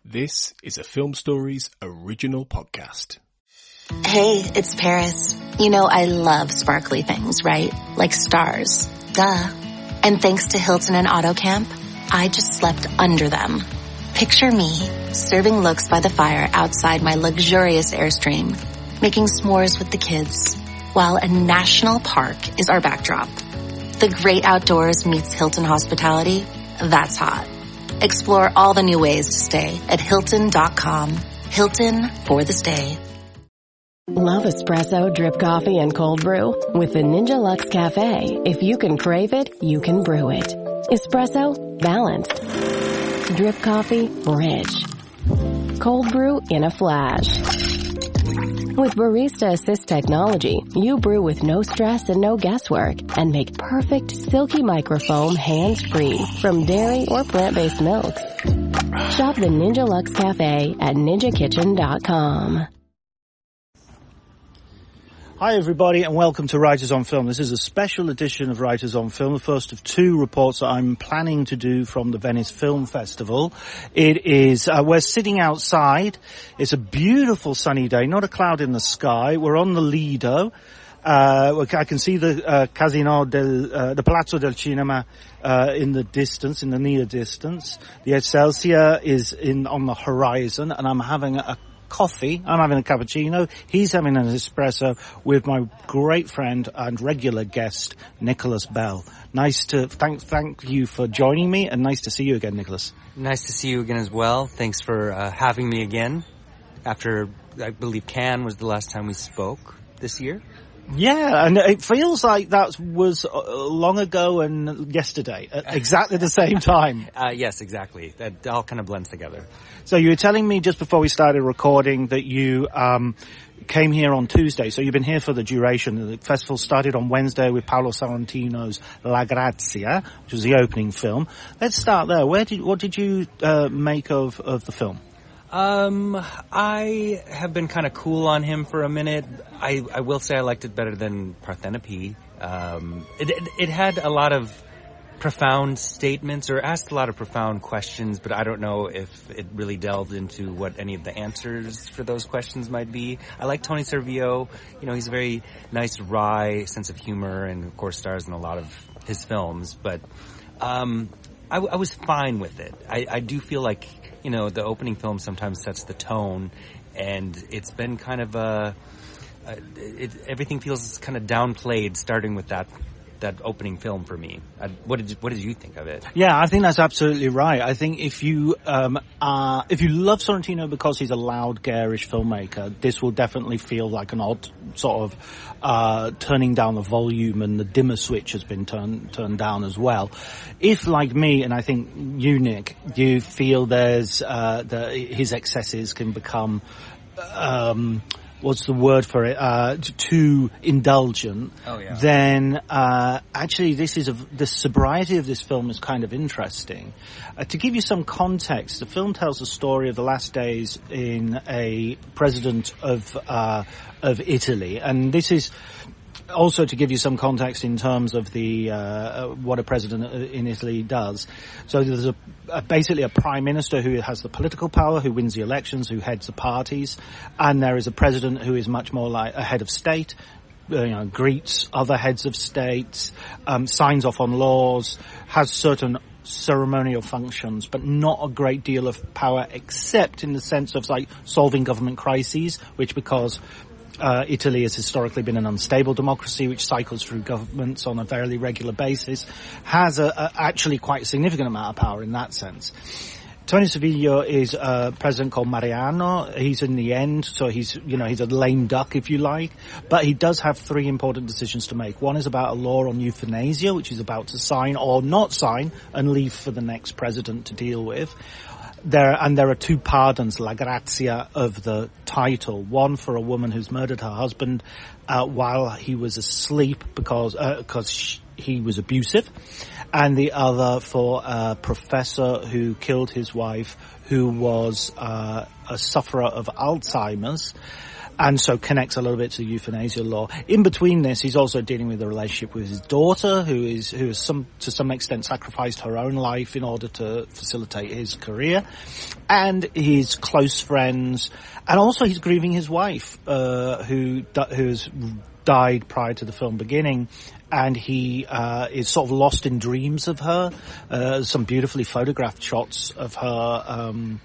This is a Film Stories original podcast. Hey, it's Paris. You know I love sparkly things, right? Like stars. Duh. And thanks to Hilton and AutoCamp, I just slept under them. Picture me, serving looks by the fire outside my luxurious Airstream, making s'mores with the kids, while a national park is our backdrop. The great outdoors meets Hilton hospitality. That's hot. Explore all the new ways to stay at Hilton.com. Hilton for the stay. Love espresso, drip coffee, and cold brew? With the Ninja Luxe Cafe, if you can crave it, you can brew it. Espresso, balanced. Drip coffee, rich. Cold brew in a flash. With Barista Assist technology, you brew with no stress and no guesswork and make perfect silky microfoam hands-free from dairy or plant-based milks. Shop the Ninja Luxe Cafe at ninjakitchen.com. Hi everybody and welcome to Writers on Film. This is a special edition of Writers on Film, the first of two reports that I'm planning to do from the Venice Film Festival. It is, we're sitting outside. It's a beautiful sunny day, not a cloud in the sky. We're on the Lido. I can see the Casino the Palazzo del Cinema in the distance, in the near distance. The Excelsior is on the horizon, and I'm having a coffee. I'm having a cappuccino. He's having an espresso with my great friend and regular guest, Nicholas Bell. Nice to thank you for joining me, and nice to see you again, Nicholas. Nice to see you again as well. Thanks for having me again. After, I believe, Cannes was the last time we spoke this year. Yeah, and it feels like that was long ago and yesterday, at exactly the same time. Yes, exactly. That all kind of blends together. So you were telling me just before we started recording that you came here on Tuesday, so you've been here for the duration. The festival started on Wednesday with Paolo Sorrentino's La Grazia, which was the opening film. Let's start there. What did you make of the film? I have been kind of cool on him for a minute. I will say I liked it better than Parthenope. It had a lot of profound statements or asked a lot of profound questions, but I don't know if it really delved into what any of the answers for those questions might be. I like Tony Servillo. You know, he's a very nice, wry sense of humor and, of course, stars in a lot of his films, but I was fine with it. I do feel like, you know, the opening film sometimes sets the tone, and it's been kind of everything feels kind of downplayed, starting with that opening film for me. What did you think of it? Yeah, I think that's absolutely right. I think if you love Sorrentino because he's a loud, garish filmmaker, this will definitely feel like an odd sort of turning down the volume, and the dimmer switch has been turned down as well. If, like me, and I think you, Nick, you feel there's his excesses can become what's the word for it, too indulgent, then actually the sobriety of this film is kind of interesting. To give you some context, the film tells the story of the last days in a president of Italy, and this is also to give you some context in terms of the what a president in Italy does. So there's basically a prime minister who has the political power, who wins the elections, who heads the parties, and there is a president who is much more like a head of state, greets other heads of states, signs off on laws, has certain ceremonial functions, but not a great deal of power, except in the sense of like solving government crises, which because Italy has historically been an unstable democracy which cycles through governments on a fairly regular basis, has actually quite a significant amount of power in that sense. Tony Servillo is a president called Mariano. He's in the end, so he's a lame duck, if you like. But he does have three important decisions to make. One is about a law on euthanasia, which he's about to sign or not sign and leave for the next president to deal with. There are two pardons, La Grazia, of the title. One for a woman who's murdered her husband while he was asleep because he was abusive, and the other for a professor who killed his wife, who was a sufferer of Alzheimer's. and so connects a little bit to the euthanasia law. In between this, he's also dealing with the relationship with his daughter, who has to some extent sacrificed her own life in order to facilitate his career, and his close friends, and also he's grieving his wife, who has died prior to the film beginning, and he is sort of lost in dreams of her. Some beautifully photographed shots of her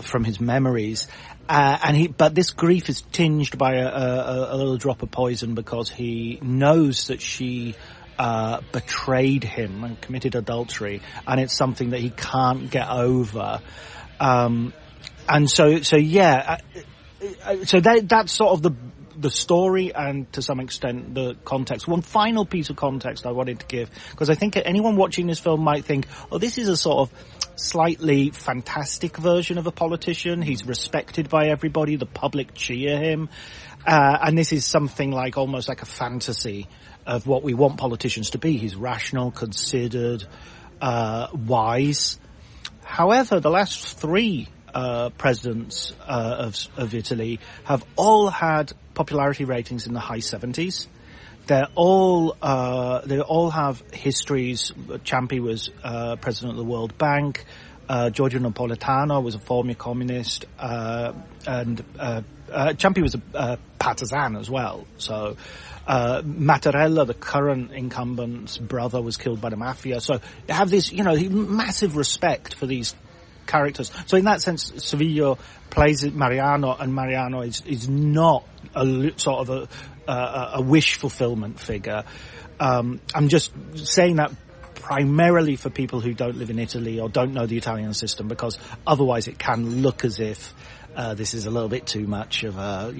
from his memories. But this grief is tinged by a little drop of poison, because he knows that she betrayed him and committed adultery, and it's something that he can't get over. So that's sort of the story, and to some extent the context. One final piece of context I wanted to give, because I think anyone watching this film might think, oh, this is a sort of slightly fantastic version of a politician. He's respected by everybody, the public cheer him, and this is something like almost like a fantasy of what we want politicians to be. He's rational, considered, wise. However, the last three presidents of Italy have all had popularity ratings in the high 70s. They all have histories. Ciampi was president of the World Bank. Giorgio Napolitano was a former communist, and Ciampi was a partisan as well. So Mattarella, the current incumbent's brother, was killed by the mafia. So you have this, massive respect for these characters. So in that sense, Servillo plays Mariano, and Mariano is not a sort of a wish fulfillment figure. I'm just saying that primarily for people who don't live in Italy or don't know the Italian system, because otherwise it can look as if this is a little bit too much of an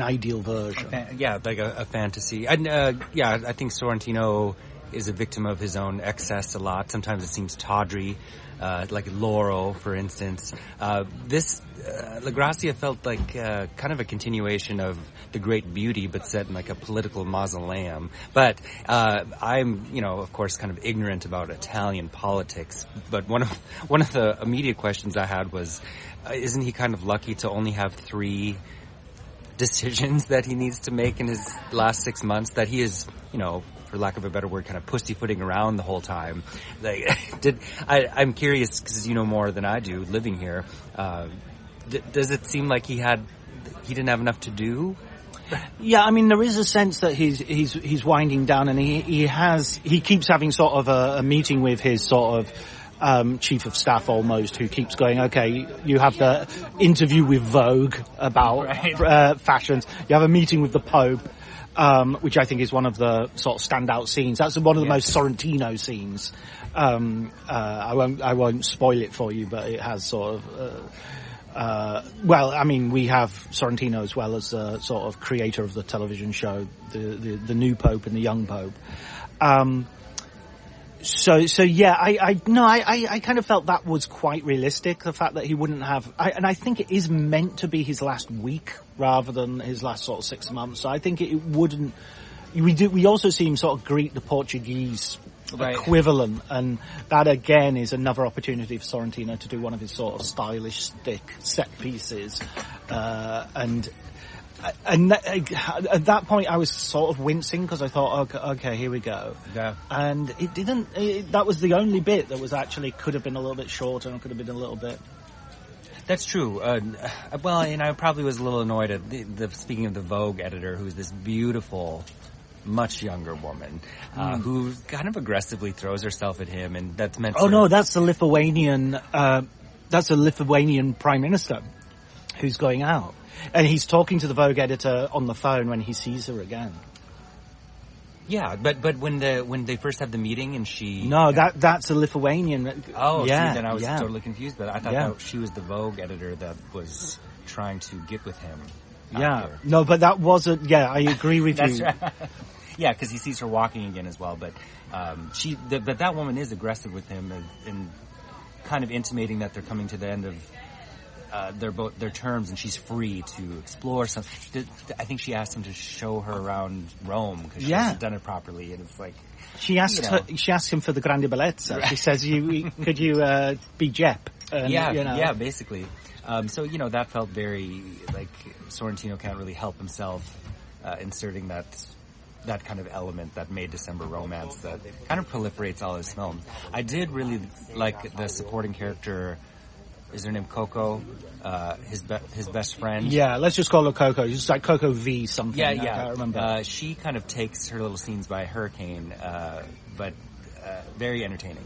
ideal version. Like a fantasy. And I think Sorrentino is a victim of his own excess a lot. Sometimes it seems tawdry, like Laurel, for instance. This La Grazia felt like kind of a continuation of The Great Beauty, but set in like a political mausoleum. But I'm, of course, kind of ignorant about Italian politics. But one of the immediate questions I had was, isn't he kind of lucky to only have 3 decisions that he needs to make in his last 6 months, that he is, for lack of a better word, kind of pussyfooting around the whole time? I'm curious, because you know more than I do living here. Does it seem like he didn't have enough to do? Yeah, I mean, there is a sense that he's winding down, and he keeps having sort of a meeting with his sort of chief of staff almost, who keeps going, okay, you have the interview with Vogue about fashions, you have a meeting with the Pope, which I think is one of the sort of standout scenes. That's one of the most Sorrentino scenes. I won't spoil it for you, but it has sort of we have Sorrentino as well as the sort of creator of the television show, the new Pope and the young Pope. I kind of felt that was quite realistic, the fact that he wouldn't have, and I think it is meant to be his last week rather than his last sort of 6 months. So I think it wouldn't, we also see him sort of greet the Portuguese equivalent, and that again is another opportunity for Sorrentino to do one of his sort of stylish set pieces, and at that point I was sort of wincing, because I thought, okay, here we go. Yeah. And it didn't, that was the only bit that was actually could have been a little bit shorter and could have been a little bit. That's true. And I probably was a little annoyed at speaking of the Vogue editor, who's this beautiful, much younger woman, who kind of aggressively throws herself at him, and that's meant to... no, that's the Lithuanian Prime Minister who's going out. And he's talking to the Vogue editor on the phone when he sees her again. Yeah, but when they first have the meeting and she... No, that's a Lithuanian... Oh, yeah, see, then I was totally confused, but I thought that she was the Vogue editor that was trying to get with him. Yeah, no, but that wasn't... Yeah, I agree with you. Right. Yeah, because he sees her walking again as well, but but that woman is aggressive with him and kind of intimating that they're coming to the end of their terms, and she's free to explore something. I think she asked him to show her around Rome because she hasn't done it properly, and it's like she asked him for the Grande Bellezza. Right. She says, "Could you be Jep?" And, basically. So, you know, that felt very, like, Sorrentino can't really help himself inserting that kind of element that made December Romance that kind of proliferates all his films. I did really like the supporting character. Is her name Coco? His best friend. Yeah, let's just call her Coco. It's like Coco V something. Yeah. I can't remember. She kind of takes her little scenes by hurricane, but very entertaining.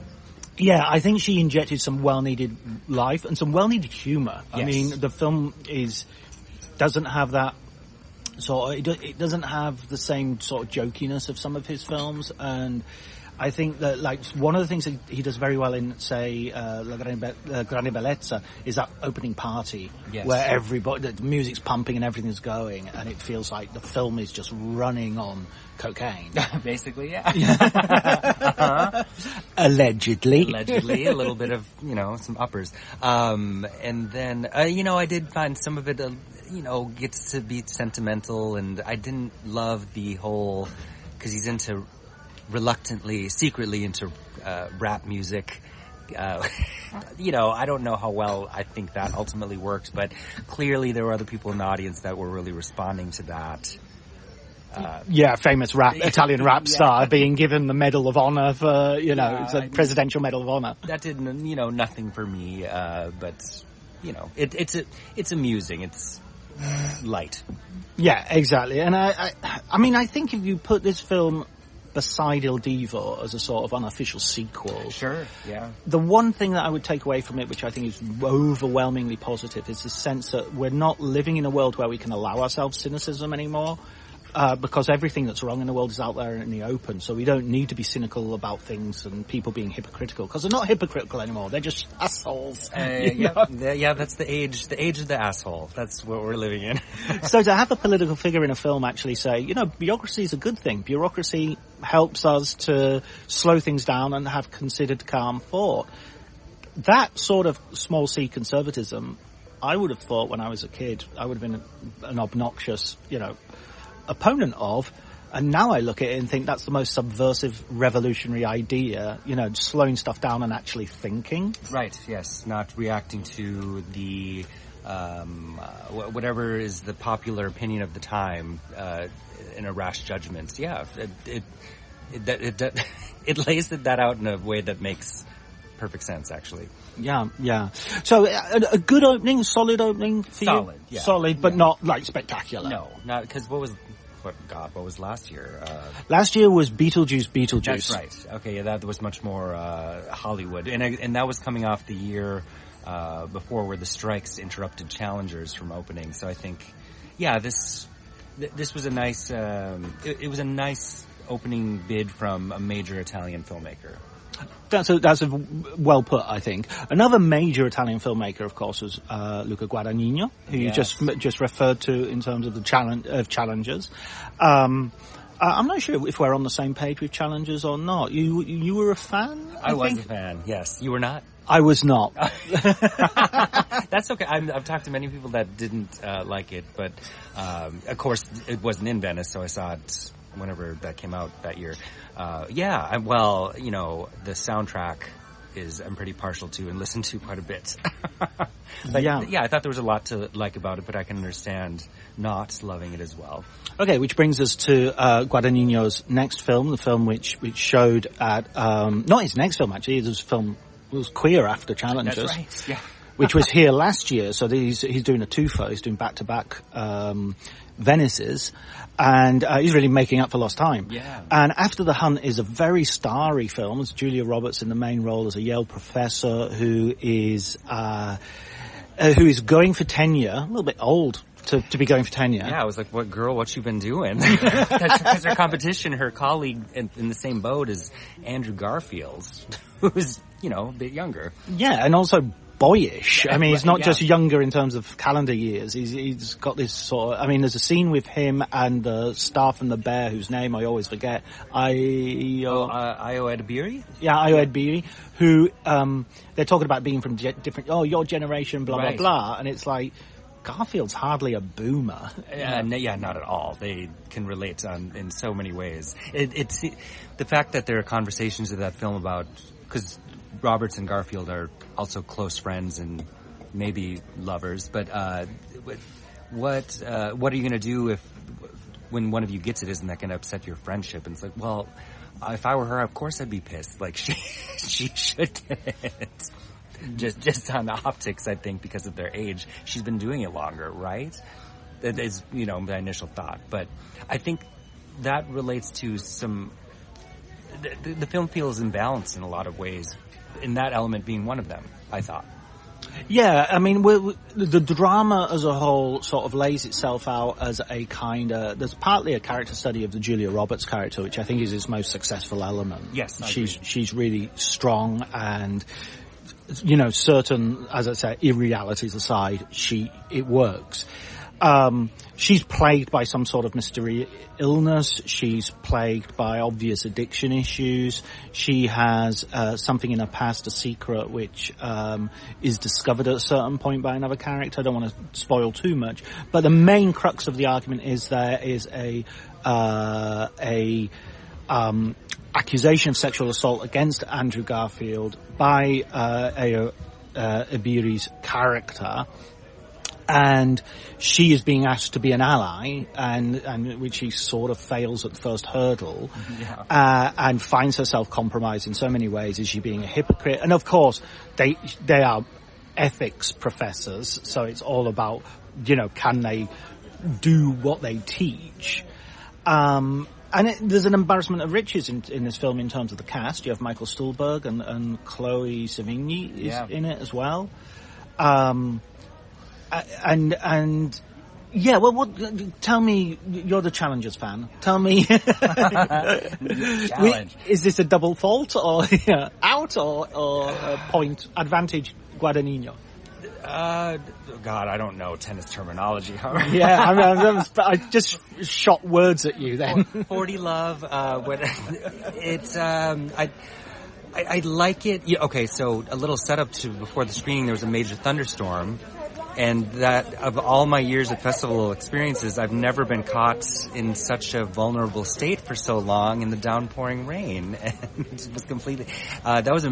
Yeah, I think she injected some well-needed life and some well-needed humor. Yes. I mean, the film doesn't have that sort of, it doesn't have the same sort of jokiness of some of his films, and I think that, like, one of the things that he does very well in, say, La Grande Bellezza is that opening party, where the music's pumping and everything's going, and it feels like the film is just running on cocaine. Basically, yeah. Uh-huh. Allegedly, a little bit of, you know, some uppers. And then, you know, I did find some of it, you know, gets to be sentimental, and I didn't love the whole, because he's secretly into rap music. You know, I don't know how well I think that ultimately works, but clearly there were other people in the audience that were really responding to that. Famous Italian rap star being given the Medal of Honor for, you know, it's a presidential Medal of Honor. That did, you know, nothing for me, but, you know, it's amusing. It's light. Yeah, exactly. And I mean, I think if you put this film beside Il Divo as a sort of unofficial sequel. Sure, yeah. The one thing that I would take away from it, which I think is overwhelmingly positive, is the sense that we're not living in a world where we can allow ourselves cynicism anymore. Because everything that's wrong in the world is out there in the open, so we don't need to be cynical about things and people being hypocritical, because they're not hypocritical anymore, they're just assholes. Yeah, that's the age of the asshole. That's what we're living in. So to have a political figure in a film actually say, you know, bureaucracy is a good thing. Bureaucracy helps us to slow things down and have considered, calm thought. That sort of small c conservatism, I would have thought when I was a kid, I would have been an obnoxious, you know, opponent of, and now I look at it and think that's the most subversive, revolutionary idea, you know, slowing stuff down and actually thinking. Right, yes, not reacting to the whatever is the popular opinion of the time in a rash judgment. Yeah, it lays that out in a way that makes perfect sense, actually. Yeah. So a good opening, solid opening for you? Yeah. Solid, but not like spectacular. No, not because what was last year? Last year was Beetlejuice. That's right. Okay, yeah, that was much more Hollywood, and that was coming off the year before where the strikes interrupted challengers from opening. So I think, yeah, this was a nice. It was a nice opening bid from a major Italian filmmaker. That's a well put, I think. Another major Italian filmmaker, of course, was Luca Guadagnino, who you just referred to in terms of the challengers. I'm not sure if we're on the same page with challengers or not. You were a fan? I was a fan. Yes, you were not. I was not. That's okay. I've talked to many people that didn't like it, but of course it wasn't in Venice, so I saw it whenever that came out that year. Well, you know, the soundtrack I'm pretty partial to and listen to quite a bit. But yeah, I thought there was a lot to like about it, but I can understand not loving it as well. Okay, which brings us to Guadagnino's next film, the film which showed at not his next film actually, it was Queer After Challengers. That's right, yeah. Which was here last year, so he's doing a twofer. He's doing back-to-back Venices, and he's really making up for lost time. Yeah. And After the Hunt is a very starry film. It's Julia Roberts in the main role as a Yale professor who is going for tenure, a little bit old to be going for tenure. Yeah, I was like, what you been doing? Because her competition, her colleague in the same boat is Andrew Garfield, who's, you know, a bit younger. Yeah, and also boyish. I mean, he's not just younger in terms of calendar years. He's got this sort of, I mean, there's a scene with him and the star from The Bear, whose name I always forget. Ayo Edebiri? Yeah, Ayo Edebiri, who, they're talking about being from different, your generation, blah, blah, blah. And it's like, Garfield's hardly a boomer. Yeah, not at all. They can relate in so many ways. It's the fact that there are conversations of that film about, because Roberts and Garfield are also close friends, and maybe lovers, but what are you going to do when one of you gets it? Isn't that going to upset your friendship? And it's like, well, if I were her, of course I'd be pissed. Like, she should get it. Just on the optics, I think, because of their age. She's been doing it longer, right? That is, my initial thought. But I think that relates to some... The film feels imbalanced in a lot of ways, in that element being one of them, I thought. Yeah, I mean, the drama as a whole sort of lays itself out as a kind of... There's partly a character study of the Julia Roberts character, which I think is its most successful element. Yes, she's really strong and, certain, as I say, irrealities aside, it works. She's plagued by some sort of mysterious illness. She's plagued by obvious addiction issues. She has something in her past, a secret, which is discovered at a certain point by another character. I don't want to spoil too much, but the main crux of the argument is there is a accusation of sexual assault against Andrew Garfield by Ibiri's character. And she is being asked to be an ally, and which she sort of fails at the first hurdle, and finds herself compromised in so many ways. Is she being a hypocrite? And of course, they are ethics professors, so it's all about, can they do what they teach? And there's an embarrassment of riches in this film in terms of the cast. You have Michael Stuhlbarg and Chloe Sevigny is in it as well. Tell me, you're the Challengers fan. Tell me, is this a double fault or out or a point advantage Guadagnino? God, I don't know tennis terminology. I just shot words at you then. 40 love. I like it. Yeah, okay, so a little setup to before the screening, there was a major thunderstorm. And that, of all my years of festival experiences, I've never been caught in such a vulnerable state for so long in the downpouring rain. And it was completely, it was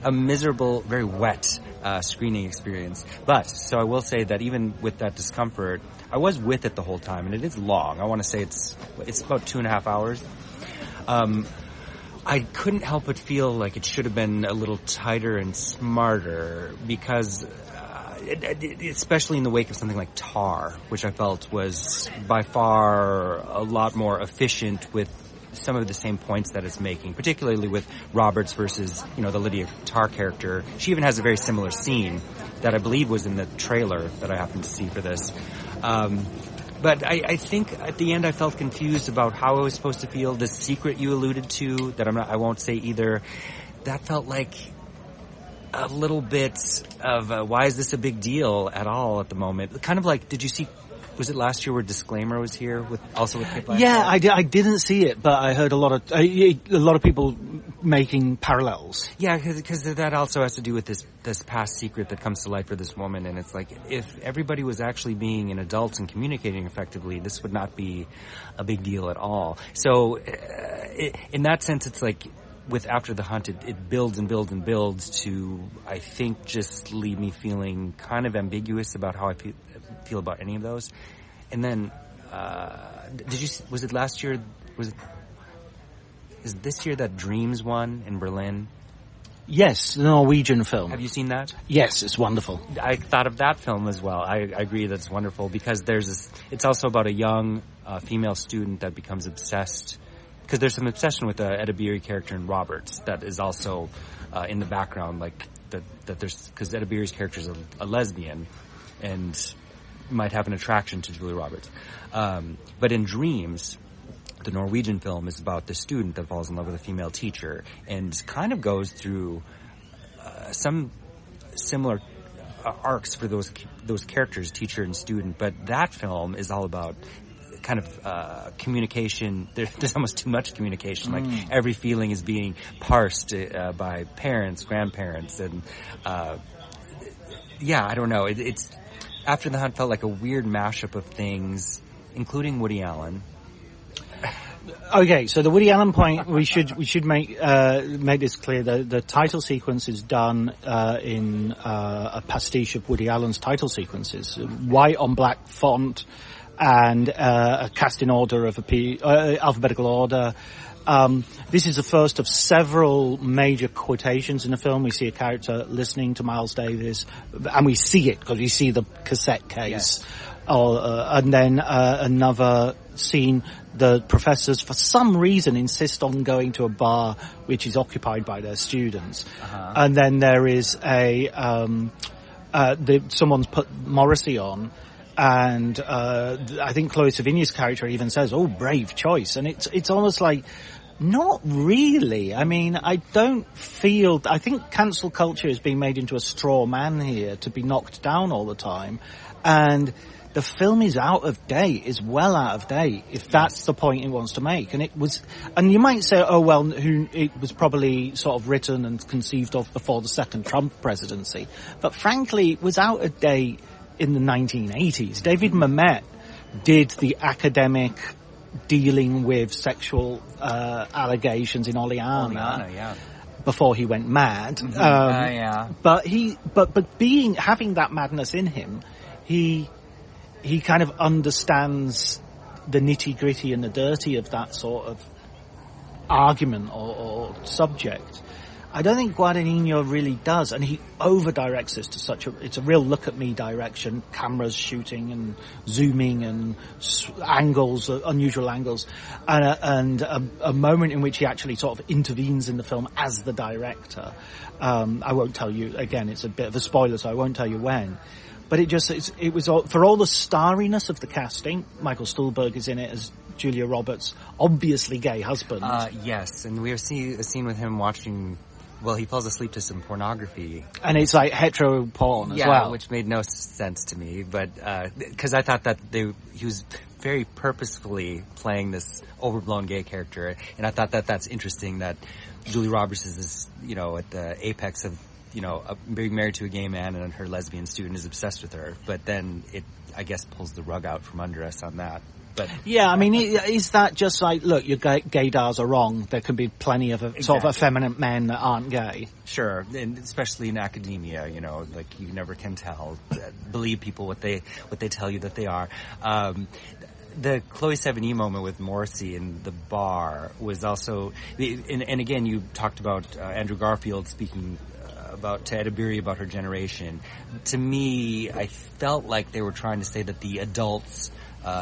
a miserable, very wet, screening experience. But, so I will say that even with that discomfort, I was with it the whole time, and it is long. I want to say it's about 2.5 hours. I couldn't help but feel like it should have been a little tighter and smarter because, especially in the wake of something like Tar, which I felt was by far a lot more efficient with some of the same points that it's making, particularly with Roberts versus, the Lydia Tar character. She even has a very similar scene that I believe was in the trailer that I happened to see for this. But I think at the end I felt confused about how I was supposed to feel. The secret you alluded to, that I won't say either, that felt like a little bit of why is this a big deal at all at the moment? Kind of like, did you see, was it last year where Disclaimer was here with Kate Blanchett? Yeah, I didn't see it, but I heard a lot of people making parallels. Yeah, because that also has to do with this past secret that comes to light for this woman, and it's like, if everybody was actually being an adult and communicating effectively, this would not be a big deal at all. So, in that sense, it's like, with After the Hunt, it builds and builds and builds to, I think, just leave me feeling kind of ambiguous about how I feel about any of those. And then, was it last year, is this year that Dreams won in Berlin? Yes, the Norwegian film. Have you seen that? Yes, it's wonderful. I thought of that film as well. I agree that it's wonderful because it's also about a young female student that becomes obsessed. Because there's some obsession with the Ed Ibiri character in Roberts that is also in the background, like that there's, because Ed Ibiri's character is a lesbian and might have an attraction to Julia Roberts. But in Dreams, the Norwegian film is about the student that falls in love with a female teacher and kind of goes through some similar arcs for those characters, teacher and student. But that film is all about kind of communication. There's almost too much communication. Like every feeling is being parsed by parents, grandparents, and I don't know. It's After the Hunt felt like a weird mashup of things, including Woody Allen. Okay, so the Woody Allen point, we should make this clear. The title sequence is done in a pastiche of Woody Allen's title sequences, white on black font, and a cast in order of alphabetical order. This is the first of several major quotations in the film. We see a character listening to Miles Davis, and we see it because we see the cassette case. Yes. And then another scene, the professors, for some reason, insist on going to a bar which is occupied by their students. Uh-huh. And then there is someone's put Morrissey on, and I think Chloe Sevigny's character even says, "Oh, brave choice," and it's almost like, not really. I mean, I think cancel culture is being made into a straw man here to be knocked down all the time, and the film is out of date, is well out of date, if that's the point it wants to make. And you might say, oh well, it was probably sort of written and conceived of before the second Trump presidency, but frankly, it was out of date in the 1980s. David Mamet did the academic dealing with sexual allegations in Oleana, before he went mad. But having that madness in him, he kind of understands the nitty-gritty and the dirty of that sort of argument or subject. I don't think Guadagnino really does, and he over-directs this to it's a real look-at-me direction, cameras shooting and zooming and angles, unusual angles, and a moment in which he actually sort of intervenes in the film as the director. I won't tell you, again, it's a bit of a spoiler, so I won't tell you when. But it was for all the starriness of the casting. Michael Stuhlbarg is in it as Julia Roberts' obviously gay husband. Yes, and we see a scene with him watching. Well, he falls asleep to some pornography, and it's like hetero porn as well, which made no sense to me. But because I thought that he was very purposefully playing this overblown gay character, and I thought that that's interesting. That Julia Roberts is, at the apex of, being married to a gay man, and her lesbian student is obsessed with her. But then it, I guess, pulls the rug out from under us on that. But yeah, I mean, is that just like, look, your gaydars are wrong. There can be plenty of sort of effeminate men that aren't gay. Sure, and especially in academia, like you never can tell. Believe people what they tell you that they are. The Chloe Sevigny moment with Morrissey in the bar was also, and again, you talked about Andrew Garfield speaking to Etta Beery about her generation. To me, I felt like they were trying to say that the adults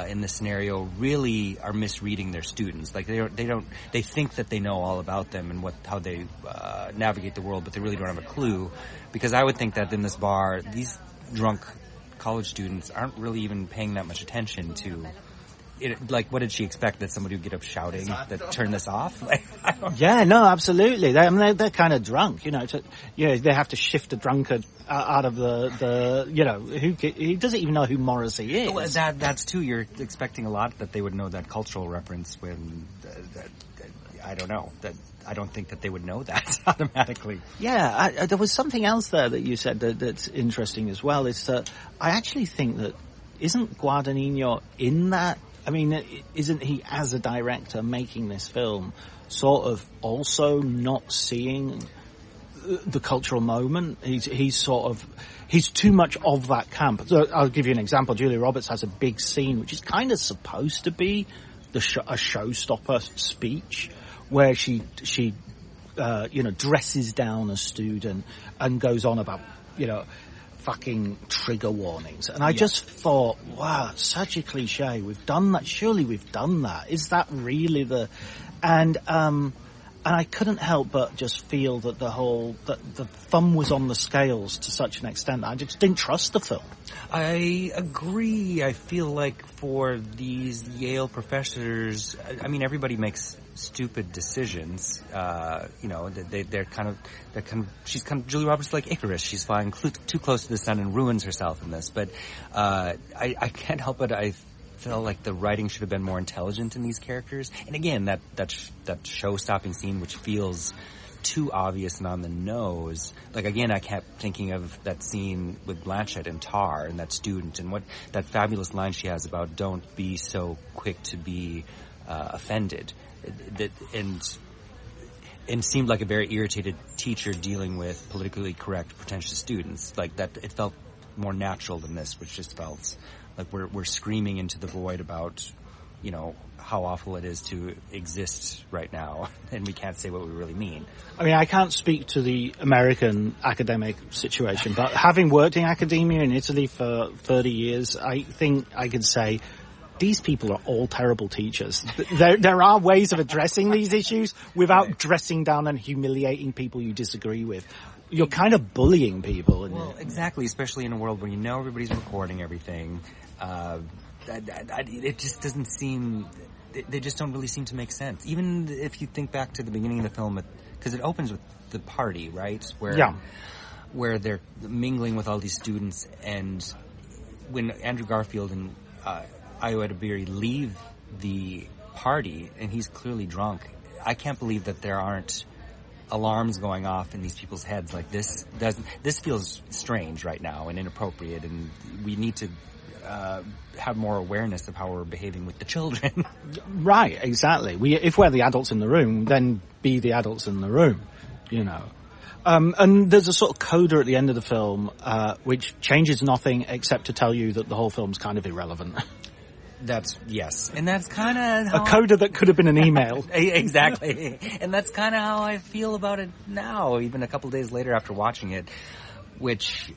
in this scenario really are misreading their students. Like they think that they know all about them and how they navigate the world, but they really don't have a clue. Because I would think that in this bar, these drunk college students aren't really even paying that much attention to it. Like, what did she expect, that somebody would get up shouting that turn this off? Yeah, no, absolutely. They're kind of drunk, they have to shift the drunkard out of he doesn't even know who Morrissey is. Well, that's too. You're expecting a lot that they would know that cultural reference when I don't know. That I don't think that they would know that automatically. Yeah, there was something else there that you said that's interesting as well. Is that I actually think that isn't Guadagnino in that? I mean, isn't he, as a director making this film, sort of also not seeing the cultural moment? He's too much of that camp. So I'll give you an example. Julia Roberts has a big scene which is kind of supposed to be a showstopper speech, where she dresses down a student and goes on about fucking trigger warnings. And I just thought, wow, such a cliche. We've done that. Surely we've done that. Is that really and I couldn't help but just feel that the thumb was on the scales to such an extent that I just didn't trust the film. I agree. I feel like for these Yale professors, I mean, everybody makes stupid decisions. She's kind of Julia Roberts, like Icarus. She's flying too close to the sun and ruins herself in this. But I can't help it. I feel like the writing should have been more intelligent in these characters. And again, that show-stopping scene, which feels too obvious and on the nose. Like, again, I kept thinking of that scene with Blanchett and Tar and that student, and what that fabulous line she has about don't be so quick to be offended, and seemed like a very irritated teacher dealing with politically correct, pretentious students. Like that, it felt more natural than this, which just felt like we're screaming into the void about, how awful it is to exist right now, and we can't say what we really mean. I mean, I can't speak to the American academic situation, but having worked in academia in Italy for 30 years, I think I can say these people are all terrible teachers. There are ways of addressing these issues without dressing down and humiliating people you disagree with. You're kind of bullying people. Well, exactly, especially in a world where everybody's recording everything. It just doesn't seem... They just don't really seem to make sense. Even if you think back to the beginning of the film, because it opens with the party, right? Where they're mingling with all these students, and when Andrew Garfield and Ayo Edebiri leave the party, and he's clearly drunk, I can't believe that there aren't alarms going off in these people's heads. Like this feels strange right now and inappropriate, and we need to have more awareness of how we're behaving with the children. Right, exactly. If we're the adults in the room, then be the adults in the room, And there's a sort of coda at the end of the film, which changes nothing except to tell you that the whole film's kind of irrelevant. Yes. And that's kind of a coda that could have been an email. Exactly. And that's kind of how I feel about it now, even a couple days later after watching it, which...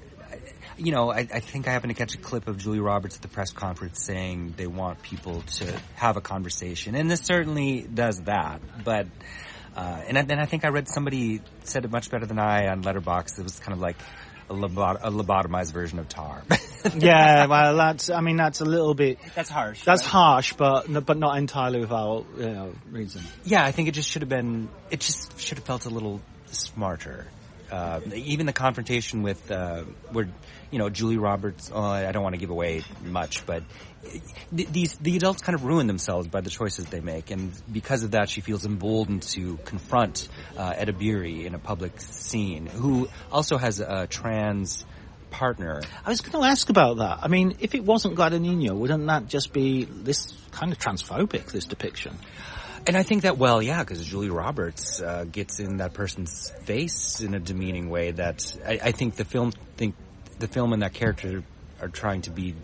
I think I happened to catch a clip of Julia Roberts at the press conference saying they want people to have a conversation. And this certainly does that. But, and then I think I read somebody said it much better than I on Letterboxd. It was kind of like a lobotomized version of Tar. Yeah, well, that's a little bit... That's harsh. That's harsh, but not entirely without, reason. Yeah, I think it just should have felt a little smarter. Even the confrontation with where Julie Roberts. I don't want to give away much, but the adults kind of ruin themselves by the choices they make, and because of that, she feels emboldened to confront Edebiri in a public scene, who also has a trans partner. I was going to ask about that. I mean, if it wasn't Guadagnino, wouldn't that just be this kind of transphobic, this depiction? And I think that, well, yeah, because Julie Roberts gets in that person's face in a demeaning way that I think the film and that character are trying to be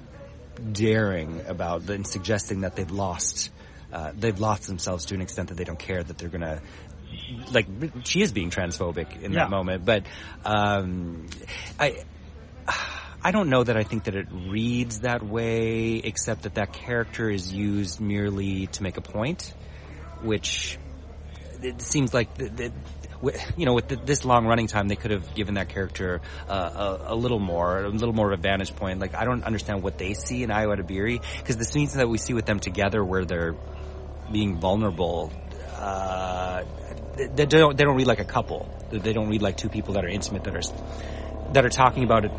daring about and suggesting that they've lost themselves to an extent that they don't care that they're gonna, like, she is being transphobic in that moment, but I don't know that I think that it reads that way, except that character is used merely to make a point. Which it seems like, with this long running time, they could have given that character a little more of a vantage point. Like, I don't understand what they see in Ayo Edebiri, because the scenes that we see with them together, where they're being vulnerable, they don't read like a couple. They don't read like two people that are intimate, that are talking about it.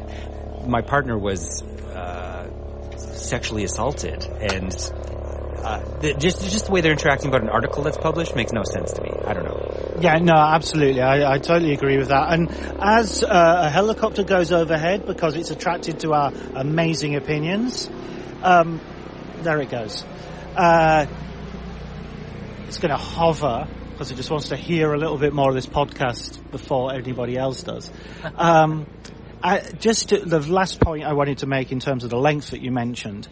My partner was sexually assaulted, and just the way they're interacting about an article that's published makes no sense to me. I don't know. Yeah, no, absolutely. I totally agree with that. And as a helicopter goes overhead, because it's attracted to our amazing opinions, there it goes. It's going to hover, because it just wants to hear a little bit more of this podcast before anybody else does. The last point I wanted to make in terms of the length that you mentioned,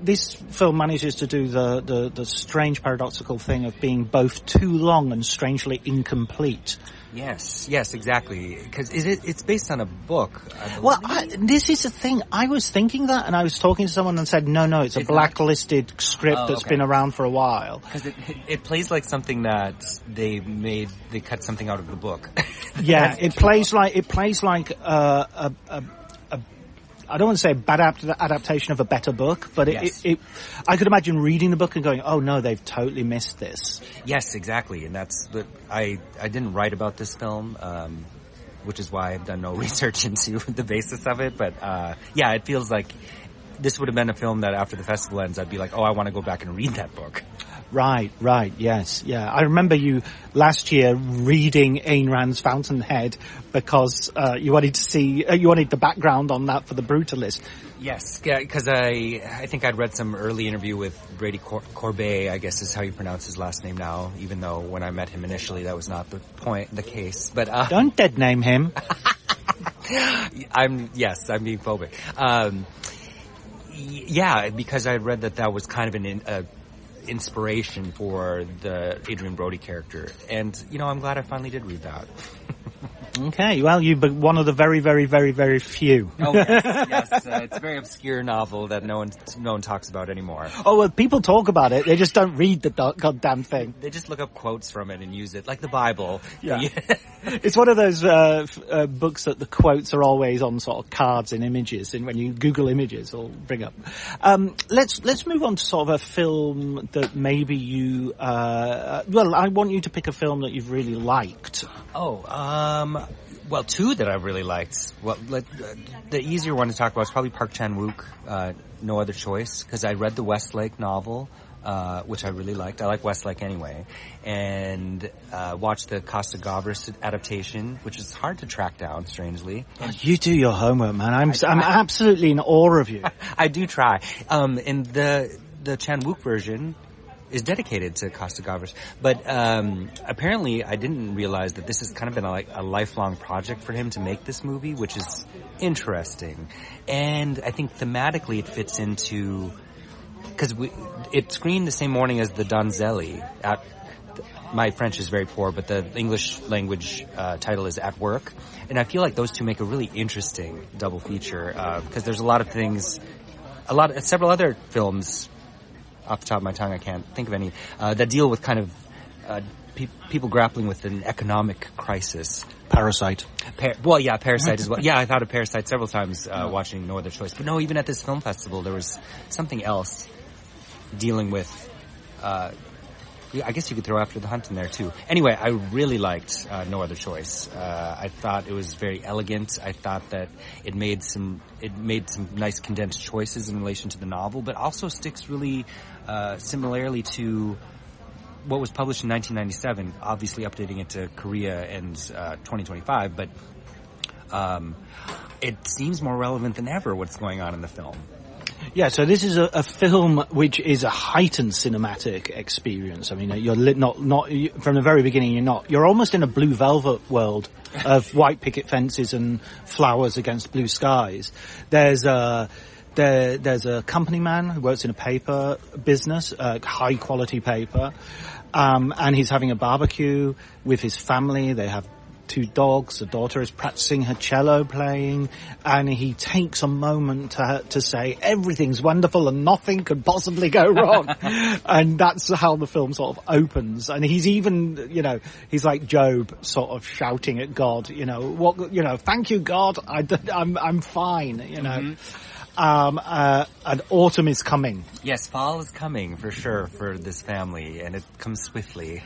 this film manages to do the strange paradoxical thing of being both too long and strangely incomplete. Yes, exactly. Because it's based on a book. Well, this is the thing. I was thinking that, and I was talking to someone and said, no, it's a blacklisted script that's been around for a while. Because it plays like something that they cut something out of the book. Yeah, it plays like I don't want to say a bad adaptation of a better book, but I could imagine reading the book and going, oh no, they've totally missed this. Yes, exactly. And I didn't write about this film, which is why I've done no research into the basis of it. But, it feels like this would have been a film that after the festival ends, I'd be like, oh, I want to go back and read that book. Right, yes, yeah. I remember you last year reading Ayn Rand's Fountainhead because you wanted to see, you wanted the background on that for The Brutalist. Yes, because I think I'd read some early interview with Brady Corbet, I guess is how you pronounce his last name now, even though when I met him initially that was not the case. But don't dead name him. I'm being phobic. Yeah, because I had read that was kind of an inspiration for the Adrian Brody character. And, I'm glad I finally did read that. Okay, well, you're one of the very, very, very, very few. Oh, yes. It's a very obscure novel that no one talks about anymore. Oh, well, people talk about it. They just don't read the goddamn thing. They just look up quotes from it and use it, like the Bible. Yeah. It's one of those books that the quotes are always on sort of cards and images, and when you Google images, it'll bring up. Let's move on to sort of a film that maybe you... well, I want you to pick a film that you've really liked. Well, two that I really liked. Well, the easier one to talk about is probably Park Chan-wook, No Other Choice, because I read the Westlake novel, which I really liked. I like Westlake anyway. And watched the Costa Gavras adaptation, which is hard to track down, strangely. Oh, you do your homework, man. I'm absolutely in awe of you. I do try. And the Chan-wook version is dedicated to Costa Gavras. But apparently I didn't realize that this has kind of been a lifelong project for him to make this movie, which is interesting. And I think thematically it fits into... Because it screened the same morning as the Donzelli. My French is very poor, but the English language title is At Work. And I feel like those two make a really interesting double feature, because there's a lot of things... Several other films... Off the top of my tongue, I can't think of any, that deal with kind of people grappling with an economic crisis. Parasite. Parasite as well. Yeah, I thought of Parasite several times watching No Other Choice. But no, even at this film festival, there was something else dealing with... I guess you could throw After the Hunt in there, too. Anyway, I really liked No Other Choice. I thought it was very elegant. I thought that it made some nice condensed choices in relation to the novel, but also sticks really similarly to what was published in 1997, obviously updating it to Korea and 2025, but it seems more relevant than ever what's going on in the film. Yeah, so this is a film which is a heightened cinematic experience. I mean, you're not from the very beginning. You're almost in a Blue Velvet world of white picket fences and flowers against blue skies. There's a company man who works in a paper business, high quality paper, and he's having a barbecue with his family. They have 2 dogs. The daughter is practicing her cello playing, and he takes a moment to say everything's wonderful and nothing could possibly go wrong. And that's how the film sort of opens. And he's even, he's like Job, sort of shouting at God, thank you, God, I'm fine, And autumn is coming. Yes, fall is coming for sure for this family, and it comes swiftly.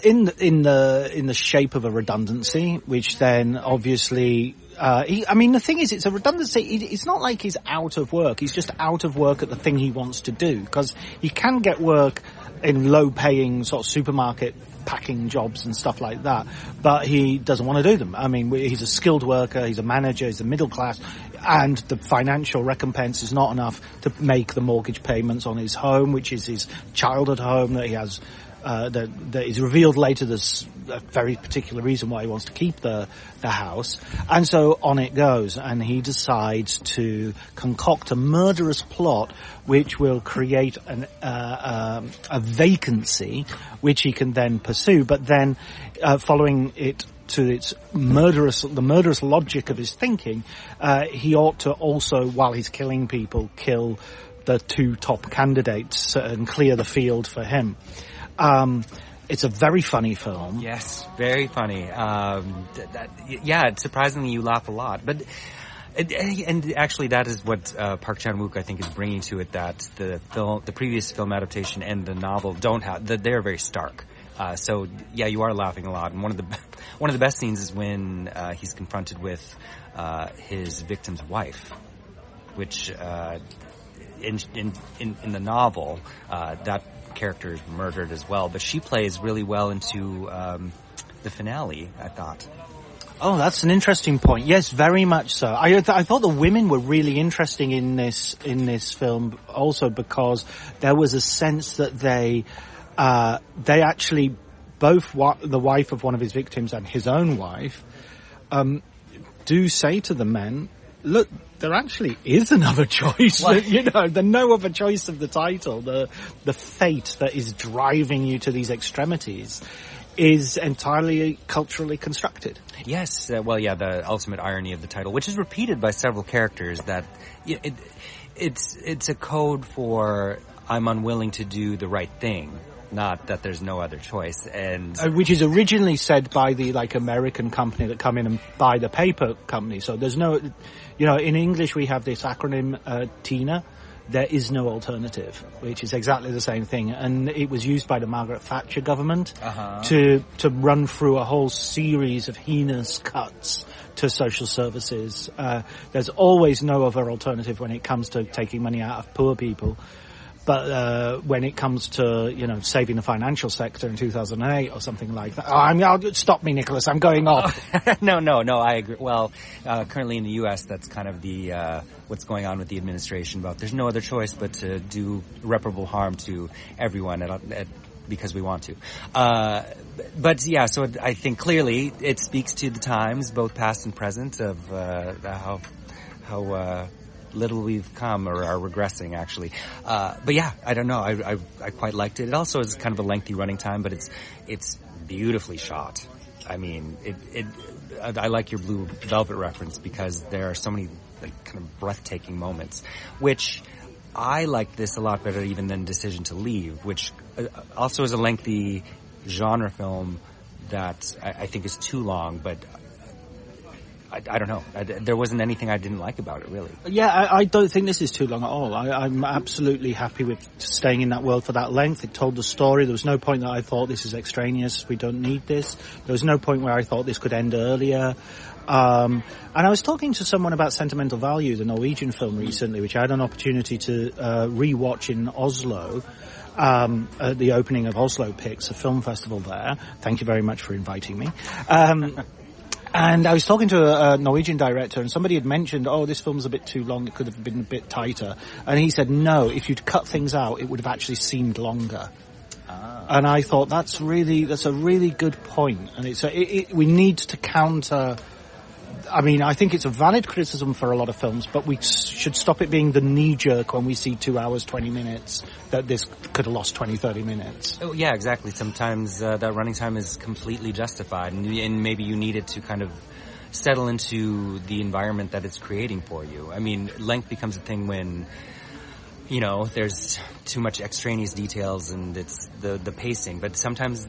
In the shape of a redundancy, which then obviously, the thing is, it's a redundancy. It's not like he's out of work. He's just out of work at the thing he wants to do, because he can get work in low-paying sort of supermarket packing jobs and stuff like that, but he doesn't want to do them. I mean, he's a skilled worker, he's a manager, he's a middle class, and the financial recompense is not enough to make the mortgage payments on his home, which is his childhood home that he has. That is revealed later. There's a very particular reason why he wants to keep the house, and so on it goes. And he decides to concoct a murderous plot which will create a vacancy, which he can then pursue. But then, following it to the murderous logic of his thinking, he ought to also, while he's killing people, kill the 2 top candidates and clear the field for him. It's a very funny film. Yes, very funny. Surprisingly you laugh a lot. But and actually that is what Park Chan-wook I think is bringing to it, that the previous film adaptation and the novel don't have. They're very stark. So yeah, you are laughing a lot. And one of the best scenes is when he's confronted with his victim's wife, which in the novel, that character is murdered as well. But she plays really well into the finale, I thought. Oh, that's an interesting point. Yes, very much so. I thought the women were really interesting in this film also because there was a sense that they actually, both the wife of one of his victims and his own wife, do say to the men, look, there actually is another choice. The no other choice of the title, the fate that is driving you to these extremities is entirely culturally constructed. Yes, the ultimate irony of the title, which is repeated by several characters, that it's a code for I'm unwilling to do the right thing, not that there's no other choice. And which is originally said by the American company that come in and buy the paper company. So there's no, in English we have this acronym TINA. There is no alternative, which is exactly the same thing. And it was used by the Margaret Thatcher government to run through a whole series of heinous cuts to social services. There's always no other alternative when it comes to taking money out of poor people. But when it comes to, saving the financial sector in 2008 or something like that... stop me, Nicholas, I'm going off. No, I agree. Well, currently in the U.S., that's kind of the what's going on with the administration about there's no other choice but to do irreparable harm to everyone because we want to. But yeah, so I think clearly it speaks to the times, both past and present, of how little we've come or are regressing, actually. But yeah, I don't know. I quite liked it. It also is kind of a lengthy running time, but it's beautifully shot. I mean, I like your Blue Velvet reference because there are so many kind of breathtaking moments, which I like this a lot better even than Decision to Leave, which also is a lengthy genre film that I think is too long, but I don't know. There wasn't anything I didn't like about it, really. Yeah, I don't think this is too long at all. I'm absolutely happy with staying in that world for that length. It told the story. There was no point that I thought this is extraneous. We don't need this. There was no point where I thought this could end earlier. And I was talking to someone about Sentimental Value, the Norwegian film, recently, which I had an opportunity to re-watch in Oslo. At the opening of Oslo Picks, a film festival there. Thank you very much for inviting me. And I was talking to a Norwegian director, and somebody had mentioned, this film's a bit too long, it could have been a bit tighter. And he said, no, if you'd cut things out, it would have actually seemed longer. And I thought, that's a really good point. And we need to counter... I mean, I think it's a valid criticism for a lot of films, but we should stop it being the knee-jerk when we see 2 hours, 20 minutes, that this could have lost 20, 30 minutes. Oh, yeah, exactly. Sometimes that running time is completely justified, and maybe you need it to kind of settle into the environment that it's creating for you. I mean, length becomes a thing when, there's too much extraneous details and it's the pacing, but sometimes,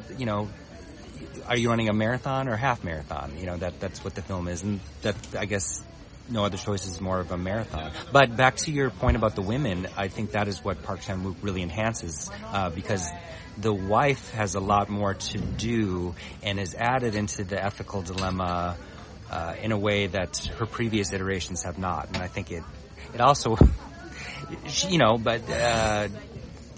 are you running a marathon or half marathon? That's what the film is, and that, I guess, No Other Choice is more of a marathon. But back to your point about the women, I think that is what Park Chan-wook really enhances, because the wife has a lot more to do and is added into the ethical dilemma in a way that her previous iterations have not. And I think it also,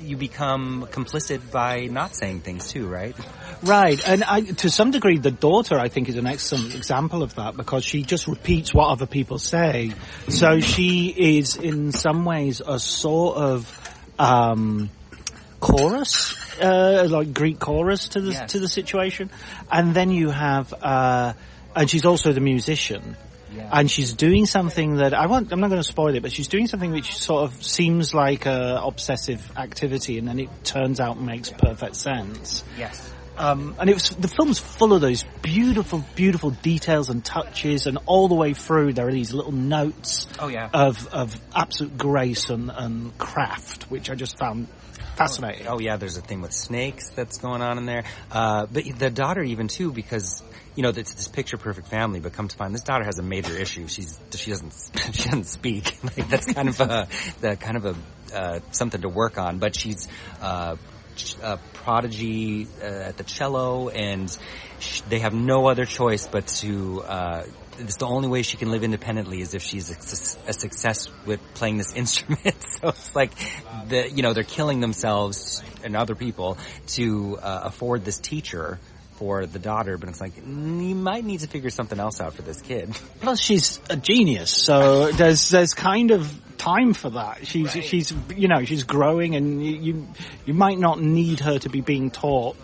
you become complicit by not saying things too, right? Right, and to some degree, the daughter, I think, is an excellent example of that because she just repeats what other people say. So she is, in some ways, a sort of chorus, like Greek chorus to the situation. And then you have, and she's also the musician. Yeah. And she's doing something that I'm not going to spoil it, but she's doing something which sort of seems like a obsessive activity, and then it turns out makes perfect sense. Yes. And the film's full of those beautiful, beautiful details and touches, and all the way through there are these little notes of absolute grace and craft, which I just found fascinating. Oh yeah, there's a thing with snakes that's going on in there. But the daughter even too, because it's this picture perfect family, but come to find this daughter has a major issue. She doesn't speak. Like, that's kind of something to work on. But she's a prodigy at the cello, and they have no other choice but to it's the only way she can live independently is if she's a success with playing this instrument. So it's like they're killing themselves and other people to afford this teacher for the daughter, but it's like, you might need to figure something else out for this kid. Plus, she's a genius, so there's kind of time for that. She's growing, and you might not need her to be being taught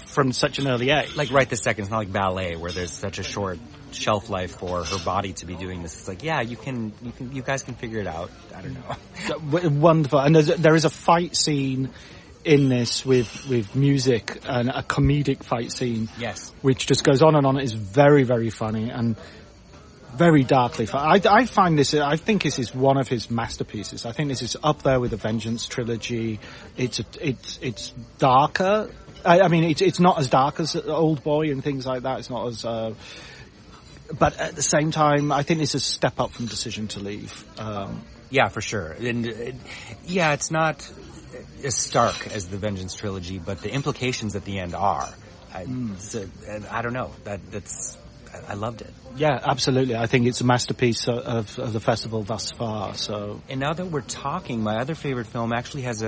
from such an early age. Like right this second, it's not like ballet where there's such a short shelf life for her body to be doing this. It's like, yeah, you guys can figure it out. I don't know. Wonderful. And there is a fight scene in this with music, and a comedic fight scene. Yes. Which just goes on and on. It's very, very funny and very darkly fun. I think this is one of his masterpieces. I think this is up there with the Vengeance trilogy. It's darker. I mean, it's not as dark as Old Boy and things like that. It's not as, but at the same time, I think it's a step up from Decision to Leave. Yeah, for sure. And it's not as stark as the Vengeance trilogy, but the implications at the end are. I don't know. I loved it. Yeah, absolutely. I think it's a masterpiece of the festival thus far. So, and now that we're talking, my other favorite film actually has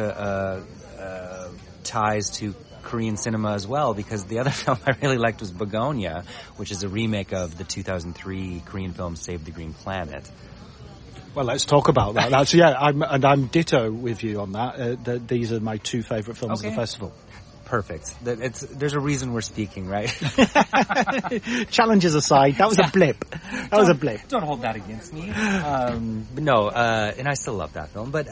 ties to Korean cinema as well, because the other film I really liked was Begonia, which is a remake of the 2003 Korean film Save the Green Planet. Well, let's talk about that. I'm ditto with you on that. These are my two favourite films of the festival. Perfect. There's a reason we're speaking, right? Challenges aside, that was a blip. Don't hold that against me. But no, and I still love that film. But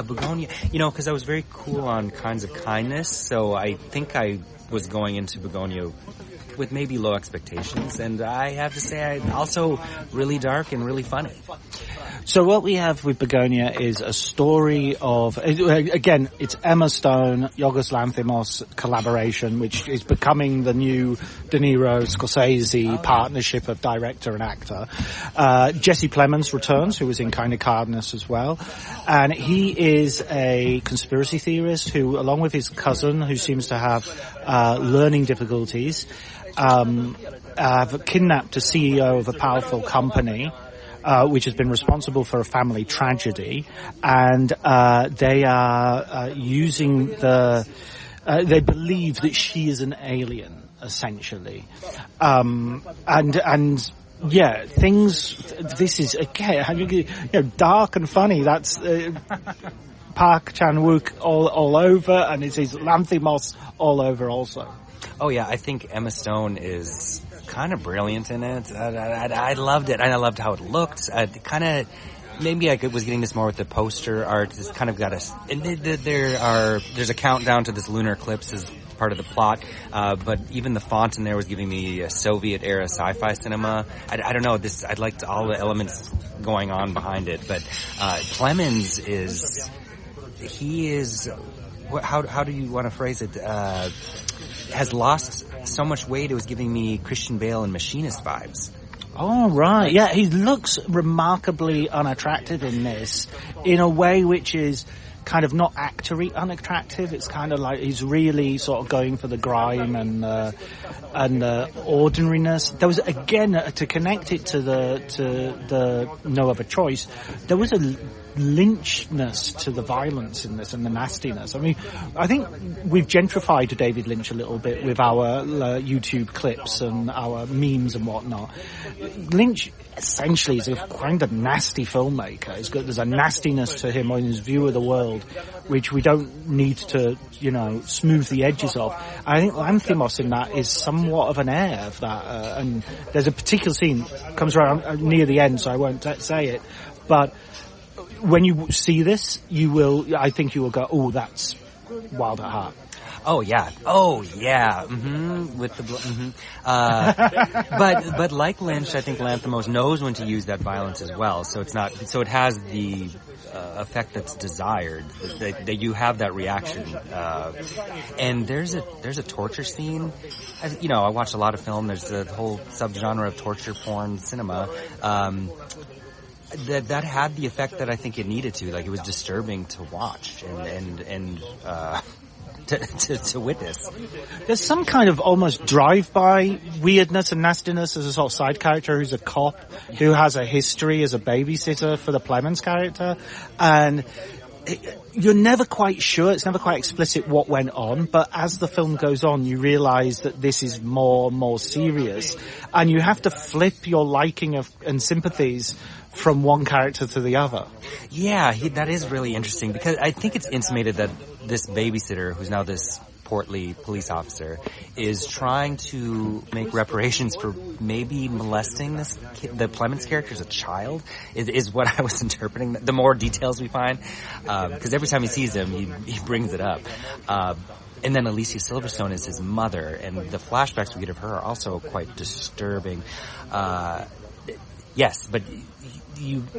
Begonia, because I was very cool on Kinds of Kindness, so I think I was going into Begonia with maybe low expectations, and I have to say, also really dark and really funny. So what we have with Begonia is a story of, again, it's Emma Stone, Yorgos Lanthimos collaboration, which is becoming the new De Niro Scorsese partnership of director and actor. Jesse Plemons returns, who was in Kind of Kindness as well. And he is a conspiracy theorist who, along with his cousin, who seems to have learning difficulties, have kidnapped a CEO of a powerful company, which has been responsible for a family tragedy, and they are using they believe that she is an alien, essentially, this is again, dark and funny. That's Park Chan-wook all over, and it is Lanthimos all over also. Oh yeah, I think Emma Stone is kind of brilliant in it. I loved it, and I loved how it looked. Maybe I was getting this more with the poster art. It's kind of got there's a countdown to this lunar eclipse as part of the plot, but even the font in there was giving me a Soviet era sci-fi cinema. I don't know, I liked all the elements going on behind it, but Plemons how do you want to phrase it? Has lost so much weight, it was giving me Christian Bale and Machinist vibes. Oh, right. Yeah, he looks remarkably unattractive in this, in a way which is kind of not actory unattractive. It's kind of like he's really sort of going for the grime and ordinariness. There was, again, to connect it to the No Other Choice, there was a Lynchness to the violence in this and the nastiness. I mean, I think we've gentrified David Lynch a little bit with our YouTube clips and our memes and whatnot. Lynch essentially is a kind of nasty filmmaker. There's a nastiness to him in his view of the world, which we don't need to, smooth the edges of. I think Lanthimos in that is somewhat of an heir of that. And there's a particular scene comes around near the end, so I won't say it, but when you see this, I think you will go, oh, that's Wild at Heart. Oh yeah. Mm-hmm. With the, but like Lynch, I think Lanthimos knows when to use that violence as well. So it has the effect that's desired. That you have that reaction. And there's a torture scene. I watch a lot of film. There's a whole subgenre of torture porn cinema. That had the effect that I think it needed to. Like, it was disturbing to watch, and to witness. There's some kind of almost drive-by weirdness and nastiness as a sort of side character who's a cop who has a history as a babysitter for the Plemons character, and you're never quite sure, it's never quite explicit what went on, but as the film goes on, you realise that this is more and more serious, and you have to flip your liking of and sympathies from one character to the other. Yeah, that is really interesting, because I think it's intimated that this babysitter, who's now this portly police officer, is trying to make reparations for maybe molesting the Plemons character as a child, is what I was interpreting. The more details we find, because every time he sees him, he brings it up. And then Alicia Silverstone is his mother, and the flashbacks we get of her are also quite disturbing. Yes, but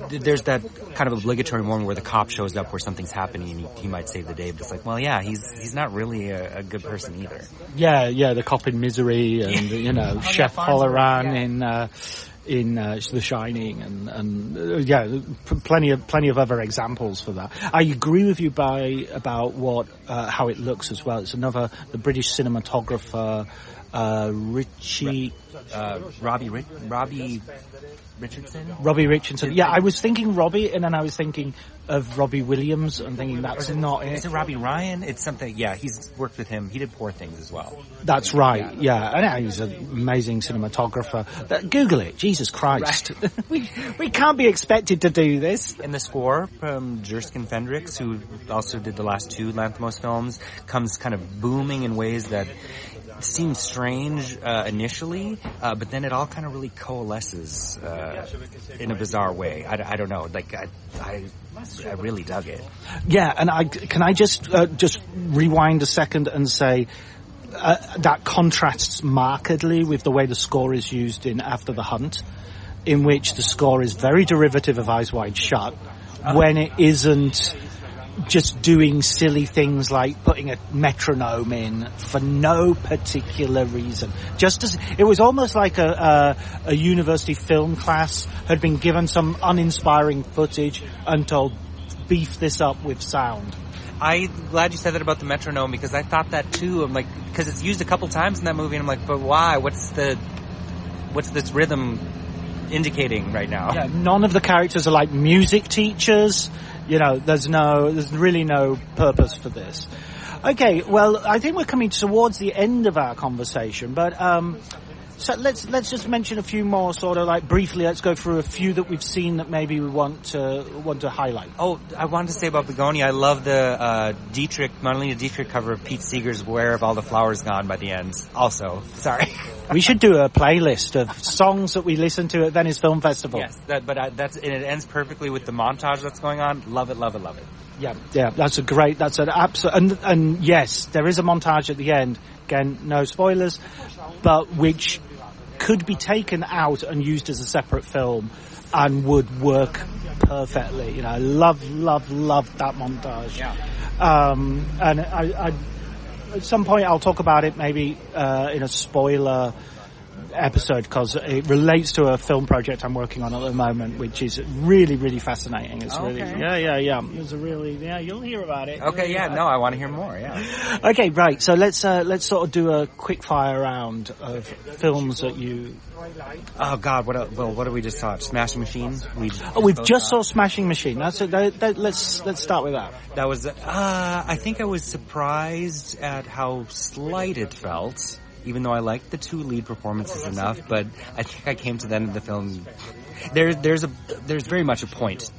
there's that kind of obligatory moment where the cop shows up where something's happening and he might save the day, but it's like, well, yeah, he's not really a good person either. Yeah, the cop in Misery and, Chef Halloran in The Shining and plenty of other examples for that. I agree with you about how it looks as well. It's the British cinematographer, Robbie Richardson. Yeah, I was thinking Robbie, and then I was thinking of Robbie Williams, and thinking that's not it. Is it Robbie Ryan? It's something. Yeah, he's worked with him. He did Poor Things as well. That's right. Yeah, and he's an amazing cinematographer. Google it. Jesus Christ, right. we can't be expected to do this. And the score from Jerskin Fendrix, who also did the last two Lanthimos films, comes kind of booming in ways that seems strange initially, but then it all kind of really coalesces in a bizarre way. I don't know. Like I really dug it. Yeah, and can I just rewind a second and say that contrasts markedly with the way the score is used in After the Hunt, in which the score is very derivative of Eyes Wide Shut, when it isn't just doing silly things like putting a metronome in for no particular reason. Just as it was almost like a university film class had been given some uninspiring footage and told, beef this up with sound. I'm glad you said that about the metronome, because I thought that too. I'm like, because it's used a couple times in that movie, and I'm like, but why? What's this rhythm indicating right now? Yeah, none of the characters are like music teachers. There's really no purpose for this. Okay, well, I think we're coming towards the end of our conversation, but so let's just mention a few more, sort of like briefly. Let's go through a few that we've seen that maybe we want to highlight. Oh, I wanted to say about Begonia. I love the Marlene Dietrich cover of Pete Seeger's "Where Have All the Flowers Gone" by the end. Also, sorry. We should do a playlist of songs that we listen to at Venice Film Festival. Yes, and it ends perfectly with the montage that's going on. Love it, love it, love it. Yeah, that's an absolute, and yes, there is a montage at the end. Again, no spoilers, but which could be taken out and used as a separate film and would work perfectly. I love that montage. Yeah. And I at some point I'll talk about it maybe in a spoiler episode, because it relates to a film project I'm working on at the moment, which is really, really fascinating. It's really, yeah. There's you'll hear about it. Okay, yeah, no, I want to hear more. Yeah. Okay, right. So let's sort of do a quick fire round of films that you. Oh God, what did we just saw? Smashing Machine. We've just saw Smashing Machine. That's it. Let's start with that. That was. I think I was surprised at how slight it felt. Even though I liked the two lead performances enough, but I think I came to the end of the film. There's very much a point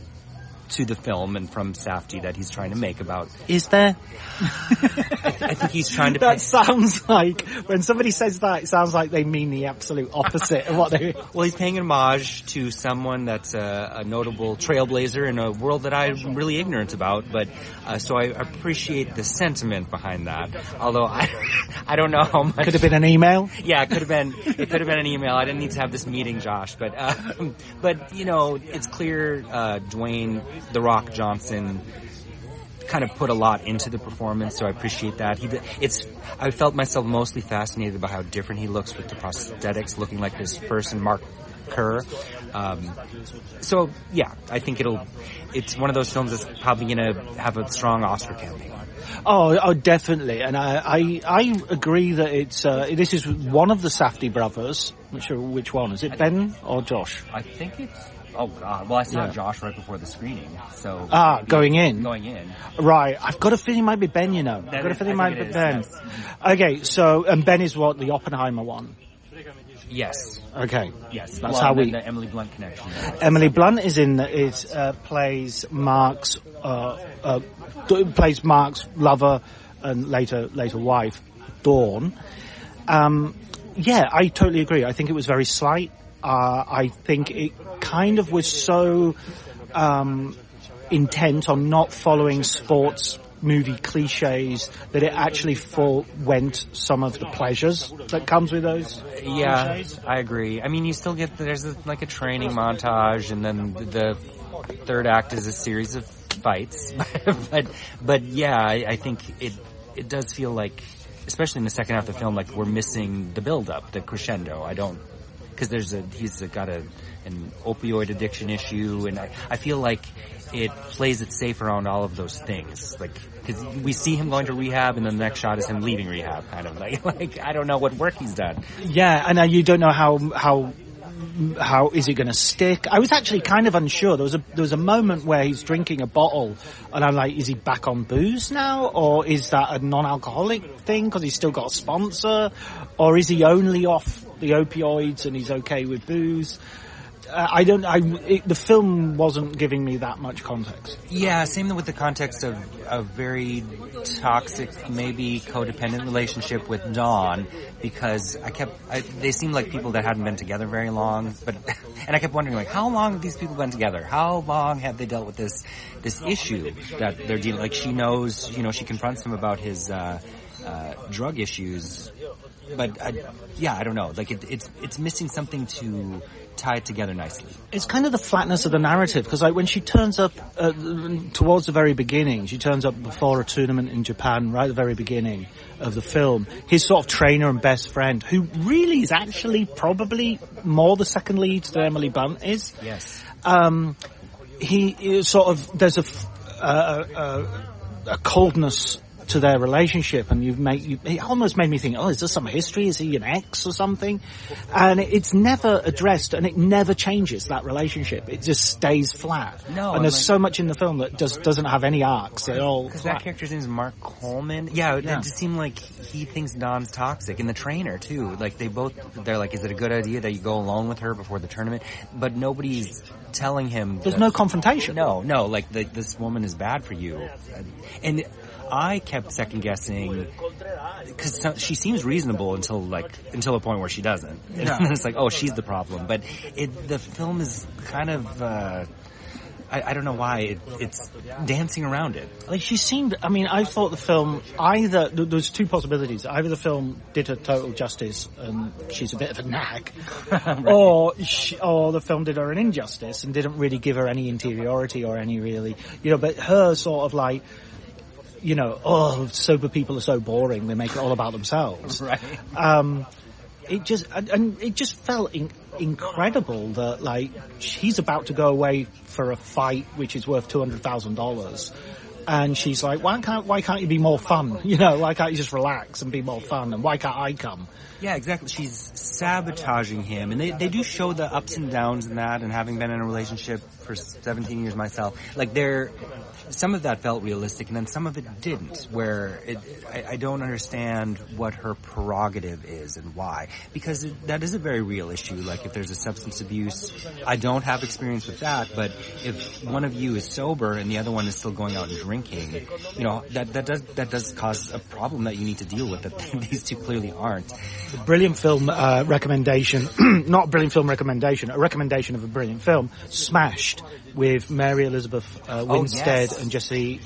to the film and from Safdie that he's trying to make about. Is there? I think he's trying to. That sounds like when somebody says that, it sounds like they mean the absolute opposite of what they. Well, he's paying homage to someone that's a notable trailblazer in a world that I'm really ignorant about. But so I appreciate the sentiment behind that. Although I don't know how much. Could have been an email. Yeah, it could have been. It could have been an email. I didn't need to have this meeting, Josh. But it's clear Dwayne The Rock Johnson kind of put a lot into the performance, so I appreciate that. I felt myself mostly fascinated by how different he looks with the prosthetics, looking like this person, Mark Kerr. So yeah, I think it's one of those films that's probably going to have a strong Oscar campaign. Oh, definitely. And I agree that it's this is one of the Safdie brothers. Which one? Is it Ben or Josh? I think it's... Oh, God. Well, I saw Josh right before the screening, so... Going in? Going in. Right. I've got a feeling it might be Ben, you know. I've got a feeling it might be Ben. Yes. Okay, so... And Ben is what? The Oppenheimer one? Yes. Okay. Yes. That's how we... The Emily Blunt connection. Emily Blunt is plays Mark's... plays Mark's lover and later wife, Dawn. Yeah, I totally agree. I think it was very slight. I think it kind of was so intent on not following sports movie cliches that it actually forwent some of the pleasures that comes with those cliches. I agree. I mean, you still get... There's a training montage, and then the third act is a series of fights. but yeah, I think it does feel like, especially in the second half of the film, like we're missing the build-up, the crescendo. Because he's got an opioid addiction issue, and I feel like it plays it safe around all of those things. Like, because we see him going to rehab, and then the next shot is him leaving rehab, kind of like I don't know what work he's done. Yeah, and you don't know how is it going to stick? I was actually kind of unsure. There was a moment where he's drinking a bottle, and I'm like, is he back on booze now, or is that a non-alcoholic thing because he's still got a sponsor, or is he only off the opioids and he's okay with booze? The film wasn't giving me that much context. Yeah, same with the context of a very toxic, maybe codependent relationship with Dawn, because they seemed like people that hadn't been together very long, and I kept wondering, like, how long have these people been together? How long have they dealt with this issue that they're dealing? Like, she knows, she confronts him about his drug issues, but I don't know. Like, it's missing something to tie it together nicely. It's kind of the flatness of the narrative, because like when she turns up towards the very beginning, she turns up before a tournament in Japan, right at the very beginning of the film, his sort of trainer and best friend, who really is actually probably more the second lead than Emily Blunt is. Yes. He sort of, there's a coldness to their relationship, and it almost made me think, is there some history? Is he an ex or something? And it's never addressed, and it never changes, that relationship. It just stays flat. No, and there's so much in the film that doesn't have any arcs. They're all because that character's name is Mark Coleman. Yeah, it just seemed like he thinks Don's toxic, and the trainer too. Like they're like, is it a good idea that you go alone with her before the tournament? But nobody's telling him. There's no confrontation. No, like this woman is bad for you, and I kept second guessing because she seems reasonable until a point where she doesn't. And then it's like, she's the problem. But the film is kind of I don't know why it's dancing around it. Like she seemed. I mean, I thought the film either there's two possibilities. Either the film did her total justice and she's a bit of a nag, right. or the film did her an injustice and didn't really give her any interiority or any really, But her sort of like, sober people are so boring. They make it all about themselves. Right. It just felt incredible that like she's about to go away for a fight which is worth $200,000, and she's like, why can't you be more fun? Why can't you just relax and be more fun? And why can't I come? Yeah, exactly. She's sabotaging him, and they do show the ups and downs in that. And having been in a relationship for 17 years myself, like some of that felt realistic, and then some of it didn't. Where I don't understand what her prerogative is and why, because that is a very real issue. Like if there's a substance abuse, I don't have experience with that, but if one of you is sober and the other one is still going out and drinking, that does cause a problem that you need to deal with. That these two clearly aren't. Brilliant film recommendation, not a brilliant film recommendation, a recommendation of a brilliant film, Smashed, with Mary Elizabeth Winstead and Jesse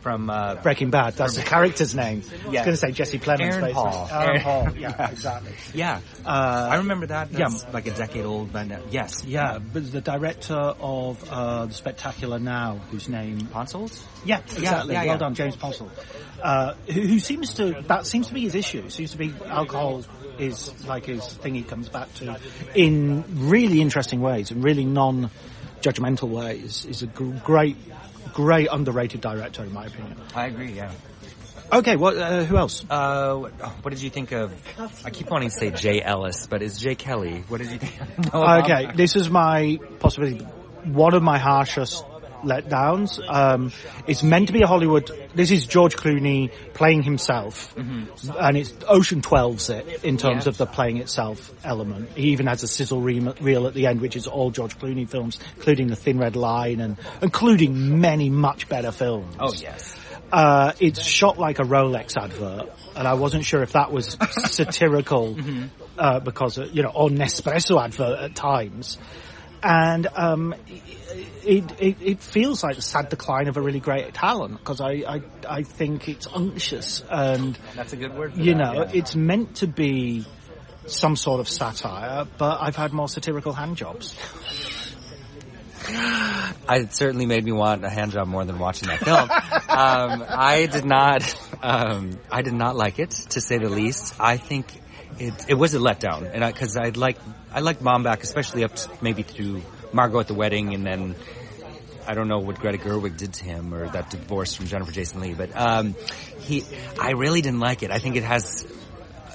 from Breaking Bad. That's the character's name. Yeah. I was going to say Jesse Plemons. Aaron Paul. Aaron Paul. Yeah, exactly. Yeah. I remember that. That's like a decade old. Yes. Yeah, but the director of The Spectacular Now, whose name... Ponsol's? Yeah, exactly. Well done, James Ponsel. Who seems to be his issue. Seems to be alcohol is like his thing he comes back to in really interesting ways and really non-judgmental ways. Is a great great underrated director, in my opinion. I agree, yeah. Okay, who else? What did you think of... I keep wanting to say Jay Ellis, but it's Jay Kelly. What did you think? Okay, this is possibly one of my harshest letdowns. It's meant to be a Hollywood... This is George Clooney playing himself, and it's Ocean 12's it in terms of the playing itself element. He even has a sizzle reel at the end, which is all George Clooney films, including The Thin Red Line, and including many much better films. Oh, yes. It's shot like a Rolex advert, and I wasn't sure if that was satirical, because, or Nespresso advert at times. And, it feels like the sad decline of a really great talent, because I think it's unctuous, and that's a good word for it's meant to be some sort of satire, but I've had more satirical hand jobs. It certainly made me want a hand job more than watching that film. I did not like it, to say the least. I think it was a letdown, and because I liked Baumbach, especially up to maybe through Margot at the Wedding, and then I don't know what Greta Gerwig did to him, or that divorce from Jennifer Jason Leigh, but I really didn't like it. I think it has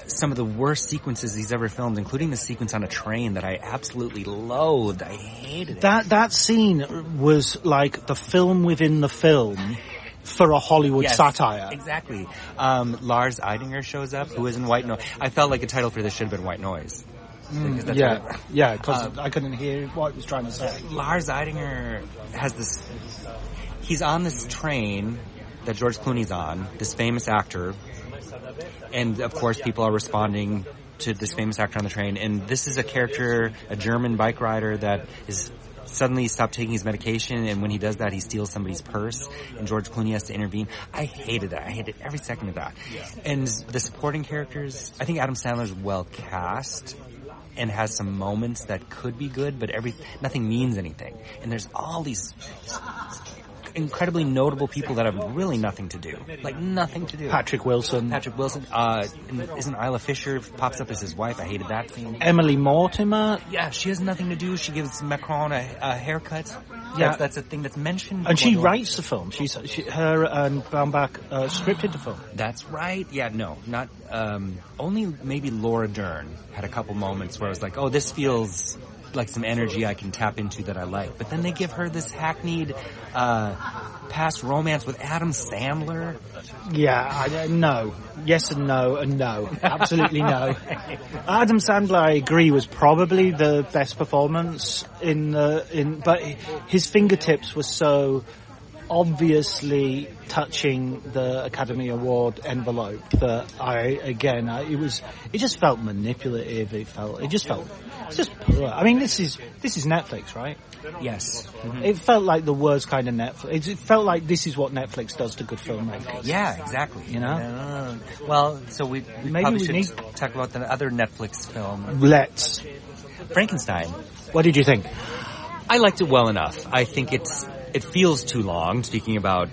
some of the worst sequences he's ever filmed, including the sequence on a train that I absolutely loathed. I hated it. That scene was like the film within the film for a Hollywood satire. Exactly. Lars Eidinger shows up, who is in White Noise. I felt like a title for this should have been White Noise. Because I couldn't hear what he was trying to say. Lars Eidinger has this... He's on this train that George Clooney's on, this famous actor, and of course people are responding to this famous actor on the train, and this is a character, a German bike rider that is suddenly stopped taking his medication, and when he does that, he steals somebody's purse, and George Clooney has to intervene. I hated that. I hated every second of that. Yeah. And the supporting characters, I think Adam Sandler's well cast and has some moments that could be good, but nothing means anything. And there's all these incredibly notable people that have really nothing to do. Like, nothing to do. Patrick Wilson. Isn't Isla Fisher pops up as his wife? I hated that scene. Emily Mortimer. Yeah, she has nothing to do. She gives Macron a haircut. Yeah. That's a thing that's mentioned. And she writes the film. Her and Baumbach scripted the film. That's right. Yeah, no, not... only maybe Laura Dern had a couple moments where I was like, oh, this feels like some energy I can tap into that I like. But then they give her this hackneyed past romance with Adam Sandler. Yeah, no. Yes and no and no. Absolutely no. Adam Sandler, I agree, was probably the best performance but his fingertips were so obviously touching the Academy Award envelope that it just felt manipulative. It's just poor. I mean, this is Netflix, right? Yes. Mm-hmm. It felt like the worst kind of Netflix. It felt like this is what Netflix does to good filmmakers. Yeah, exactly. You know? Well, so we probably should talk about the other Netflix film. Let's. Frankenstein. What did you think? I liked it well enough. I think it feels too long. Speaking about,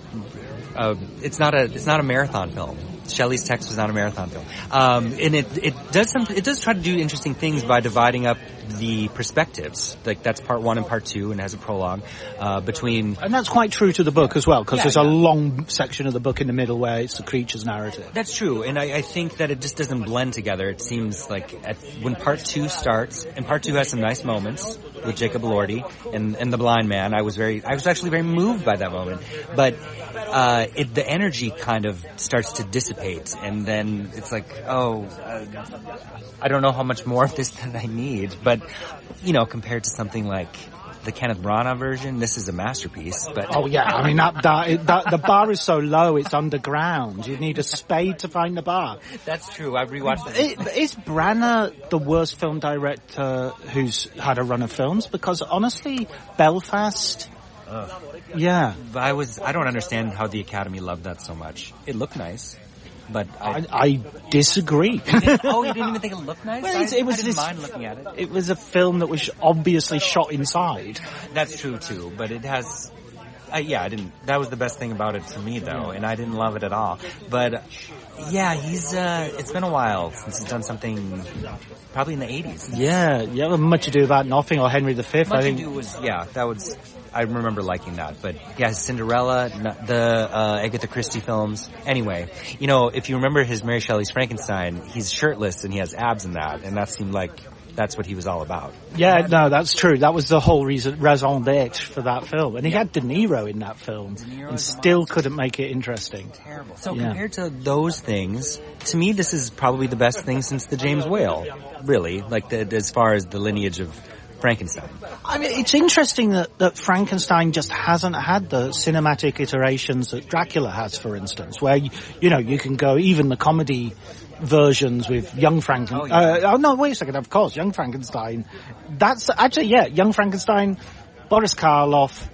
it's not a marathon film. Shelley's Text was not a marathon film, and it does try to do interesting things by dividing up the perspectives. Like, that's part 1 and part 2, and has a prologue between. And that's quite true to the book as well, because there's a long section of the book in the middle where it's the creature's narrative. That's true, and I think that it just doesn't blend together. It seems like when part 2 starts, and part 2 has some nice moments with Jacob Elordi and the blind man. I was actually very moved by that moment, but the energy kind of starts to dissipate, and then it's like, I don't know how much more of this than I need, but compared to something like the Kenneth Branagh version, this is a masterpiece. But I mean that the bar is so low, it's underground. You need a spade to find the bar. That's true. I've rewatched it. Is Branagh the worst film director who's had a run of films? Because honestly, Belfast. Yeah, I don't understand how the Academy loved that so much. It looked nice, but I disagree. You didn't even think it looked nice? Well, I didn't mind looking at it. It was a film that was obviously shot inside. That's true too, but it has I didn't. That was the best thing about it to me, though, and I didn't love it at all. But yeah, he's. It's been a while since he's done something. Probably in the 80s. Yeah. Much Ado About Nothing or Henry V. Much Ado was. Yeah, that was. I remember liking that. But yeah, Cinderella, the Agatha Christie films. Anyway, if you remember his Mary Shelley's Frankenstein, he's shirtless and he has abs in that, and that seemed like. That's what he was all about. Yeah, no, that's true. That was the whole raison d'etre for that film. And he had De Niro in that film and still couldn't make it interesting. Terrible. So compared to those things, to me this is probably the best thing since the James Whale, really, as far as the lineage of Frankenstein. I mean, it's interesting that Frankenstein just hasn't had the cinematic iterations that Dracula has, for instance, where, you can go even the comedy versions with Young Frankenstein. No, wait a second, of course, Young Frankenstein. That's actually, Young Frankenstein, Boris Karloff,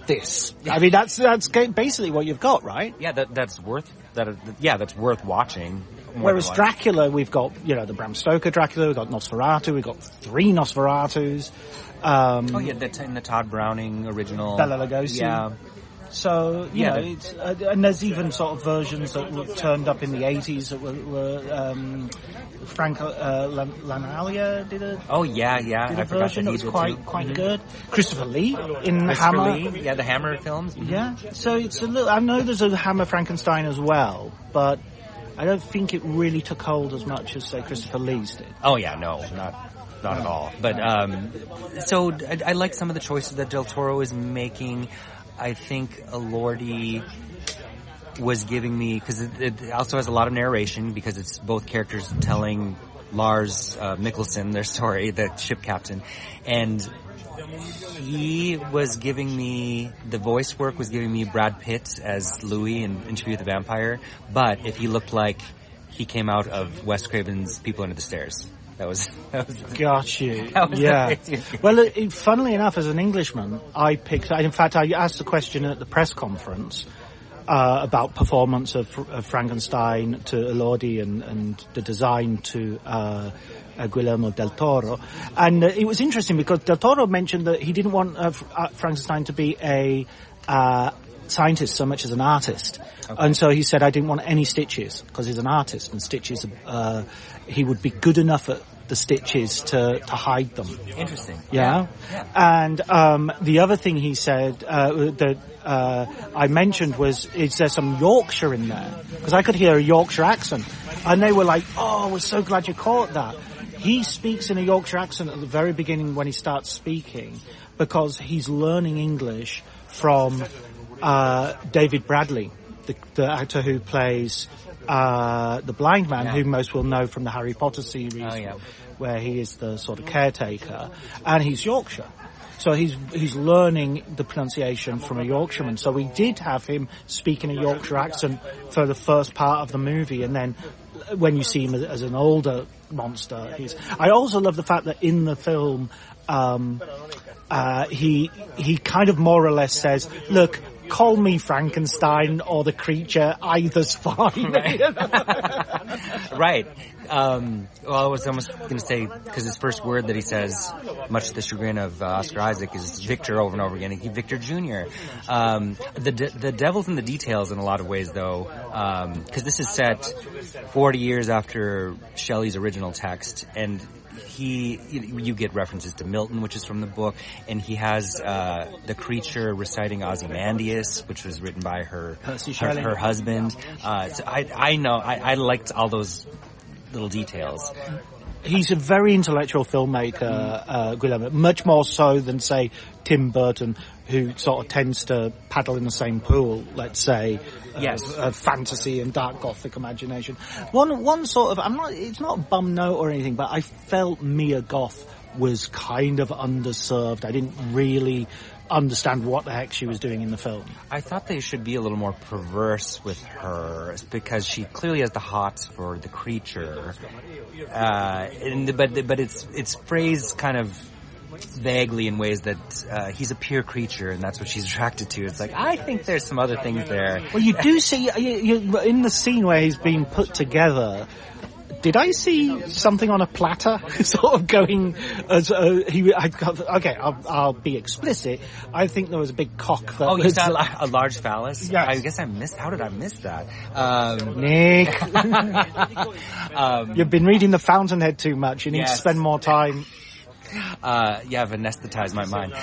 this. I mean, that's basically what you've got, right? Yeah, that's worth watching. Whereas Dracula, we've got, the Bram Stoker Dracula, we've got Nosferatu, we've got 3 Nosferatus. The Todd Browning original. Bela Lugosi. Yeah. So, it's, and there's even sort of versions that were turned up in the 80s that were Frank Lanalia did a... Oh, yeah. Did a version that was quite good. Christopher Lee in Hammer. Lee, the Hammer films. Mm-hmm. Yeah. So it's a little... I know there's a Hammer Frankenstein as well, but I don't think it really took hold as much as, say, Christopher Lee's did. Oh, yeah, no, not at all. But, so I like some of the choices that Del Toro is making. I think Elordi was giving me, because it also has a lot of narration, because it's both characters telling Lars Mikkelsen their story, the ship captain, and he was giving me, the voice work was giving me Brad Pitt as Louis in Interview with the Vampire, but if he looked like he came out of Wes Craven's People Under the Stairs. That was got you. Yeah. Well, funnily enough, as an Englishman, I asked the question at the press conference about performance of Frankenstein to Elordi and the design to Guillermo del Toro. And it was interesting because del Toro mentioned that he didn't want Frankenstein to be a scientist so much as an artist. Okay. And so he said, I didn't want any stitches because he's an artist, and stitches, he would be good enough at the stitches to hide them. Interesting. Yeah. And the other thing he said that I mentioned was, is there some Yorkshire in there? Because I could hear a Yorkshire accent. And they were like, oh, we're so glad you caught that. He speaks in a Yorkshire accent at the very beginning when he starts speaking, because he's learning English from David Bradley, the actor who plays the blind man, who most will know from the Harry Potter series, where he is the sort of caretaker, and he's Yorkshire. So he's learning the pronunciation from a Yorkshireman. So we did have him speaking a Yorkshire accent for the first part of the movie, and then when you see him as an older monster, I also love the fact that in the film, he kind of more or less says, look, call me Frankenstein or the creature, either's fine. Right. Well, I was almost going to say, because his first word that he says, much to the chagrin of Oscar Isaac, is Victor over and over again. Victor Jr. The devil's in the details in a lot of ways, though, because this is set 40 years after Shelley's original text, and you get references to Milton, which is from the book, and he has the creature reciting Ozymandias, which was written by her husband. So I liked all those little details. He's a very intellectual filmmaker, Guillermo, much more so than, say, Tim Burton, who sort of tends to paddle in the same pool, let's say, fantasy and dark gothic imagination. One sort of, it's not a bum note or anything, but I felt Mia Goth was kind of underserved. I didn't really understand what the heck she was doing in the film. I thought they should be a little more perverse with her, because she clearly has the hots for the creature. But it's phrased kind of vaguely in ways that he's a pure creature and that's what she's attracted to. It's like, I think there's some other things there. Well, you do see in the scene where he's being put together, did I see something on a platter, sort of going as I'll be explicit. I think there was a big cock. That you saw a large phallus? Yes. I guess how did I miss that? Nick, you've been reading The Fountainhead too much. You need to spend more time. I've anesthetized my mind.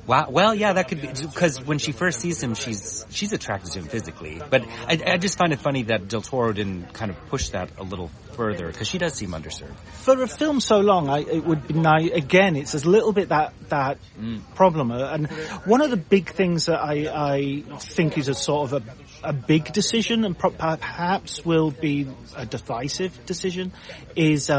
Wow. Well, yeah, that could be, because when she first sees him, she's attracted to him physically. But I just find it funny that Del Toro didn't kind of push that a little further, because she does seem underserved. For a film so long, it would be nice. Again, it's a little bit that problem. And one of the big things that I think is a sort of a big decision, and perhaps will be a divisive decision, is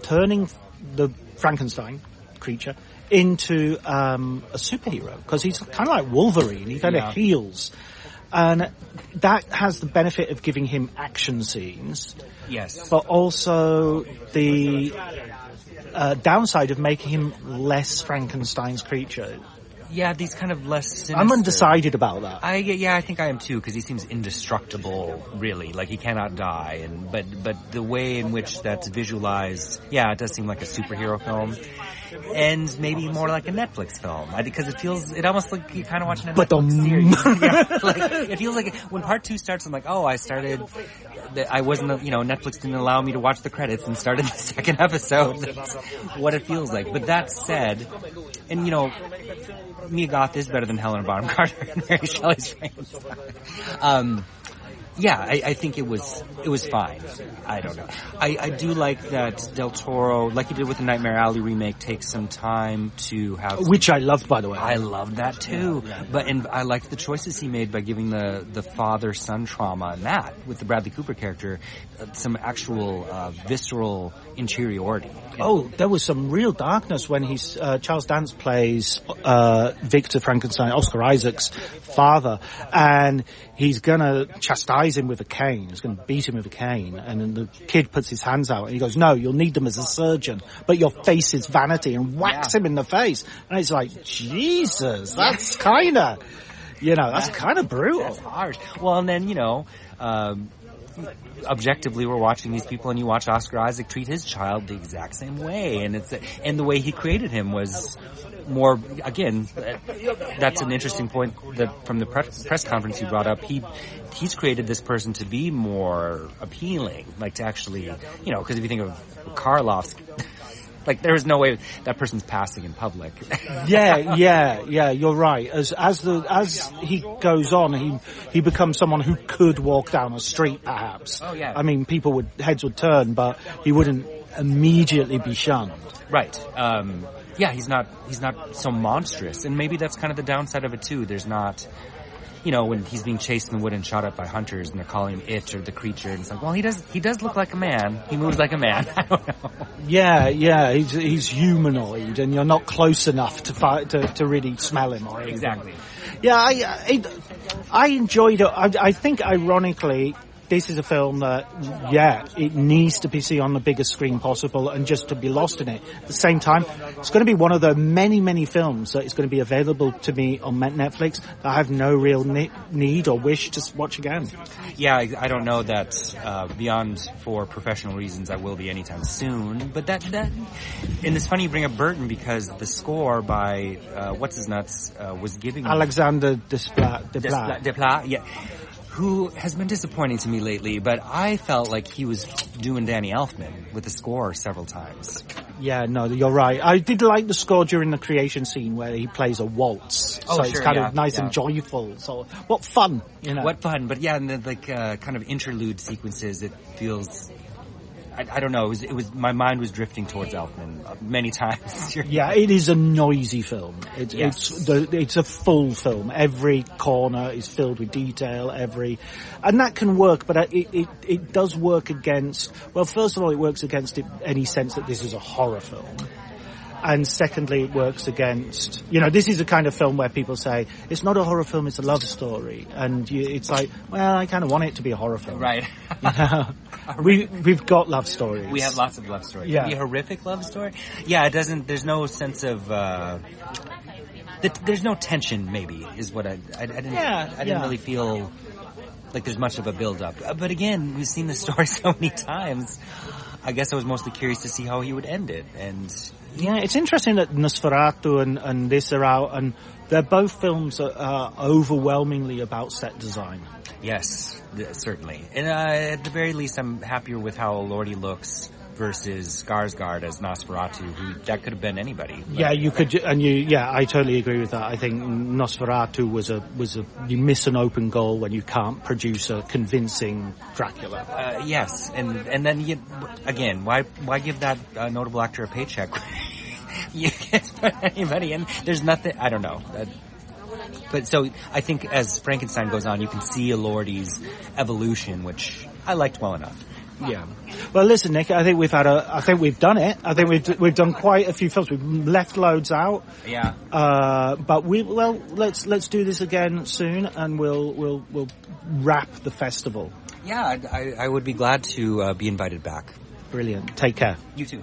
turning the Frankenstein creature into a superhero, because he's kind of like Wolverine. He kind of heals, and that has the benefit of giving him action scenes. Yes, but also the downside of making him less Frankenstein's creature. Yeah, these kind of less sinister. I'm undecided about that. I think I am too, because he seems indestructible, really. Like, he cannot die. But the way in which that's visualized, it does seem like a superhero film. And maybe more like a Netflix film. Because it almost like you kind of watching a Netflix series. It feels like when part 2 starts, I'm like, Netflix didn't allow me to watch the credits and started the second episode. That's what it feels like. But that said, and Mia Goth is better than Helena Bonham Carter and Mary Shelley's Frankenstein. I think it was fine. I don't know. I do like that Del Toro, like he did with the Nightmare Alley remake, takes some time to have... Which I loved, by the way. I loved that too. And I liked the choices he made by giving the father-son trauma in that, with the Bradley Cooper character, some actual visceral interiority. Oh, there was some real darkness when Charles Dance plays Victor Frankenstein, Oscar Isaac's father, and he's gonna chastise him with a cane. He's gonna beat him with a cane, and then the kid puts his hands out and he goes, "No, you'll need them as a surgeon, but your face is vanity," and whacks him in the face. And it's like, Jesus, that's kinda, that's kinda brutal. That's harsh. Well, and then, objectively, we're watching these people, and you watch Oscar Isaac treat his child the exact same way, and the way he created him was more. Again, that's an interesting point that from the press conference you brought up. He's created this person to be more appealing, like to actually, because if you think of Karloff's. Like, there is no way that person's passing in public. Yeah, you're right. As he goes on, he becomes someone who could walk down a street, perhaps. Oh, yeah. I mean, heads would turn, but he wouldn't immediately be shunned. Right. He's not so monstrous, and maybe that's kind of the downside of it too. There's not, when he's being chased in the wood and shot at by hunters, and they're calling him It or the creature, and it's like, well, he does look like a man. He moves like a man. I don't know. Yeah, he's humanoid, and you're not close enough to really smell him. Exactly. Yeah, I enjoyed it. I think, ironically, this is a film that, it needs to be seen on the biggest screen possible and just to be lost in it. At the same time, it's going to be one of the many, many films that is going to be available to me on Netflix that I have no real need or wish to watch again. Yeah, I don't know that beyond for professional reasons I will be anytime soon. But that and it's funny you bring up Burton, because the score by what's-his-nuts was giving Alexander Desplat. Yeah. Who has been disappointing to me lately, but I felt like he was doing Danny Elfman with the score several times. Yeah, no, you're right. I did like the score during the creation scene where he plays a waltz. So it's kind of nice and joyful. So what fun, What fun, but and the kind of interlude sequences, it feels... I don't know. It was my mind was drifting towards Elfman many times. Yeah, it is a noisy film. It's a full film. Every corner is filled with detail. And that can work, but it does work against. Well, first of all, it works against any sense that this is a horror film. And secondly, it works against, this is a kind of film where people say, it's not a horror film, it's a love story. And it's like, well, I kind of want it to be a horror film. Right. We've got love stories. We have lots of love stories. Yeah. Maybe a horrific love story? Yeah, it doesn't, there's no sense of, there's no tension, maybe, is what I didn't really feel like there's much of a build-up. But again, we've seen this story so many times. I guess I was mostly curious to see how he would end it. And yeah, it's interesting that Nosferatu and this are out, and they're both films that are overwhelmingly about set design. Yes, certainly. And at the very least, I'm happier with how Lordy looks versus Skarsgård as Nosferatu, who that could have been anybody. Yeah, you could, I totally agree with that. I think Nosferatu was a you miss an open goal when you can't produce a convincing Dracula. Yes, and then again, why give that notable actor a paycheck? You can't put anybody in. There's nothing. I don't know. But so I think as Frankenstein goes on, you can see a Lordy's evolution, which I liked well enough. Yeah. Well, listen, Nick. I think we've done it. I think we've done quite a few films. We've left loads out. Yeah. But let's do this again soon, and we'll wrap the festival. Yeah, I would be glad to be invited back. Brilliant. Take care. You too.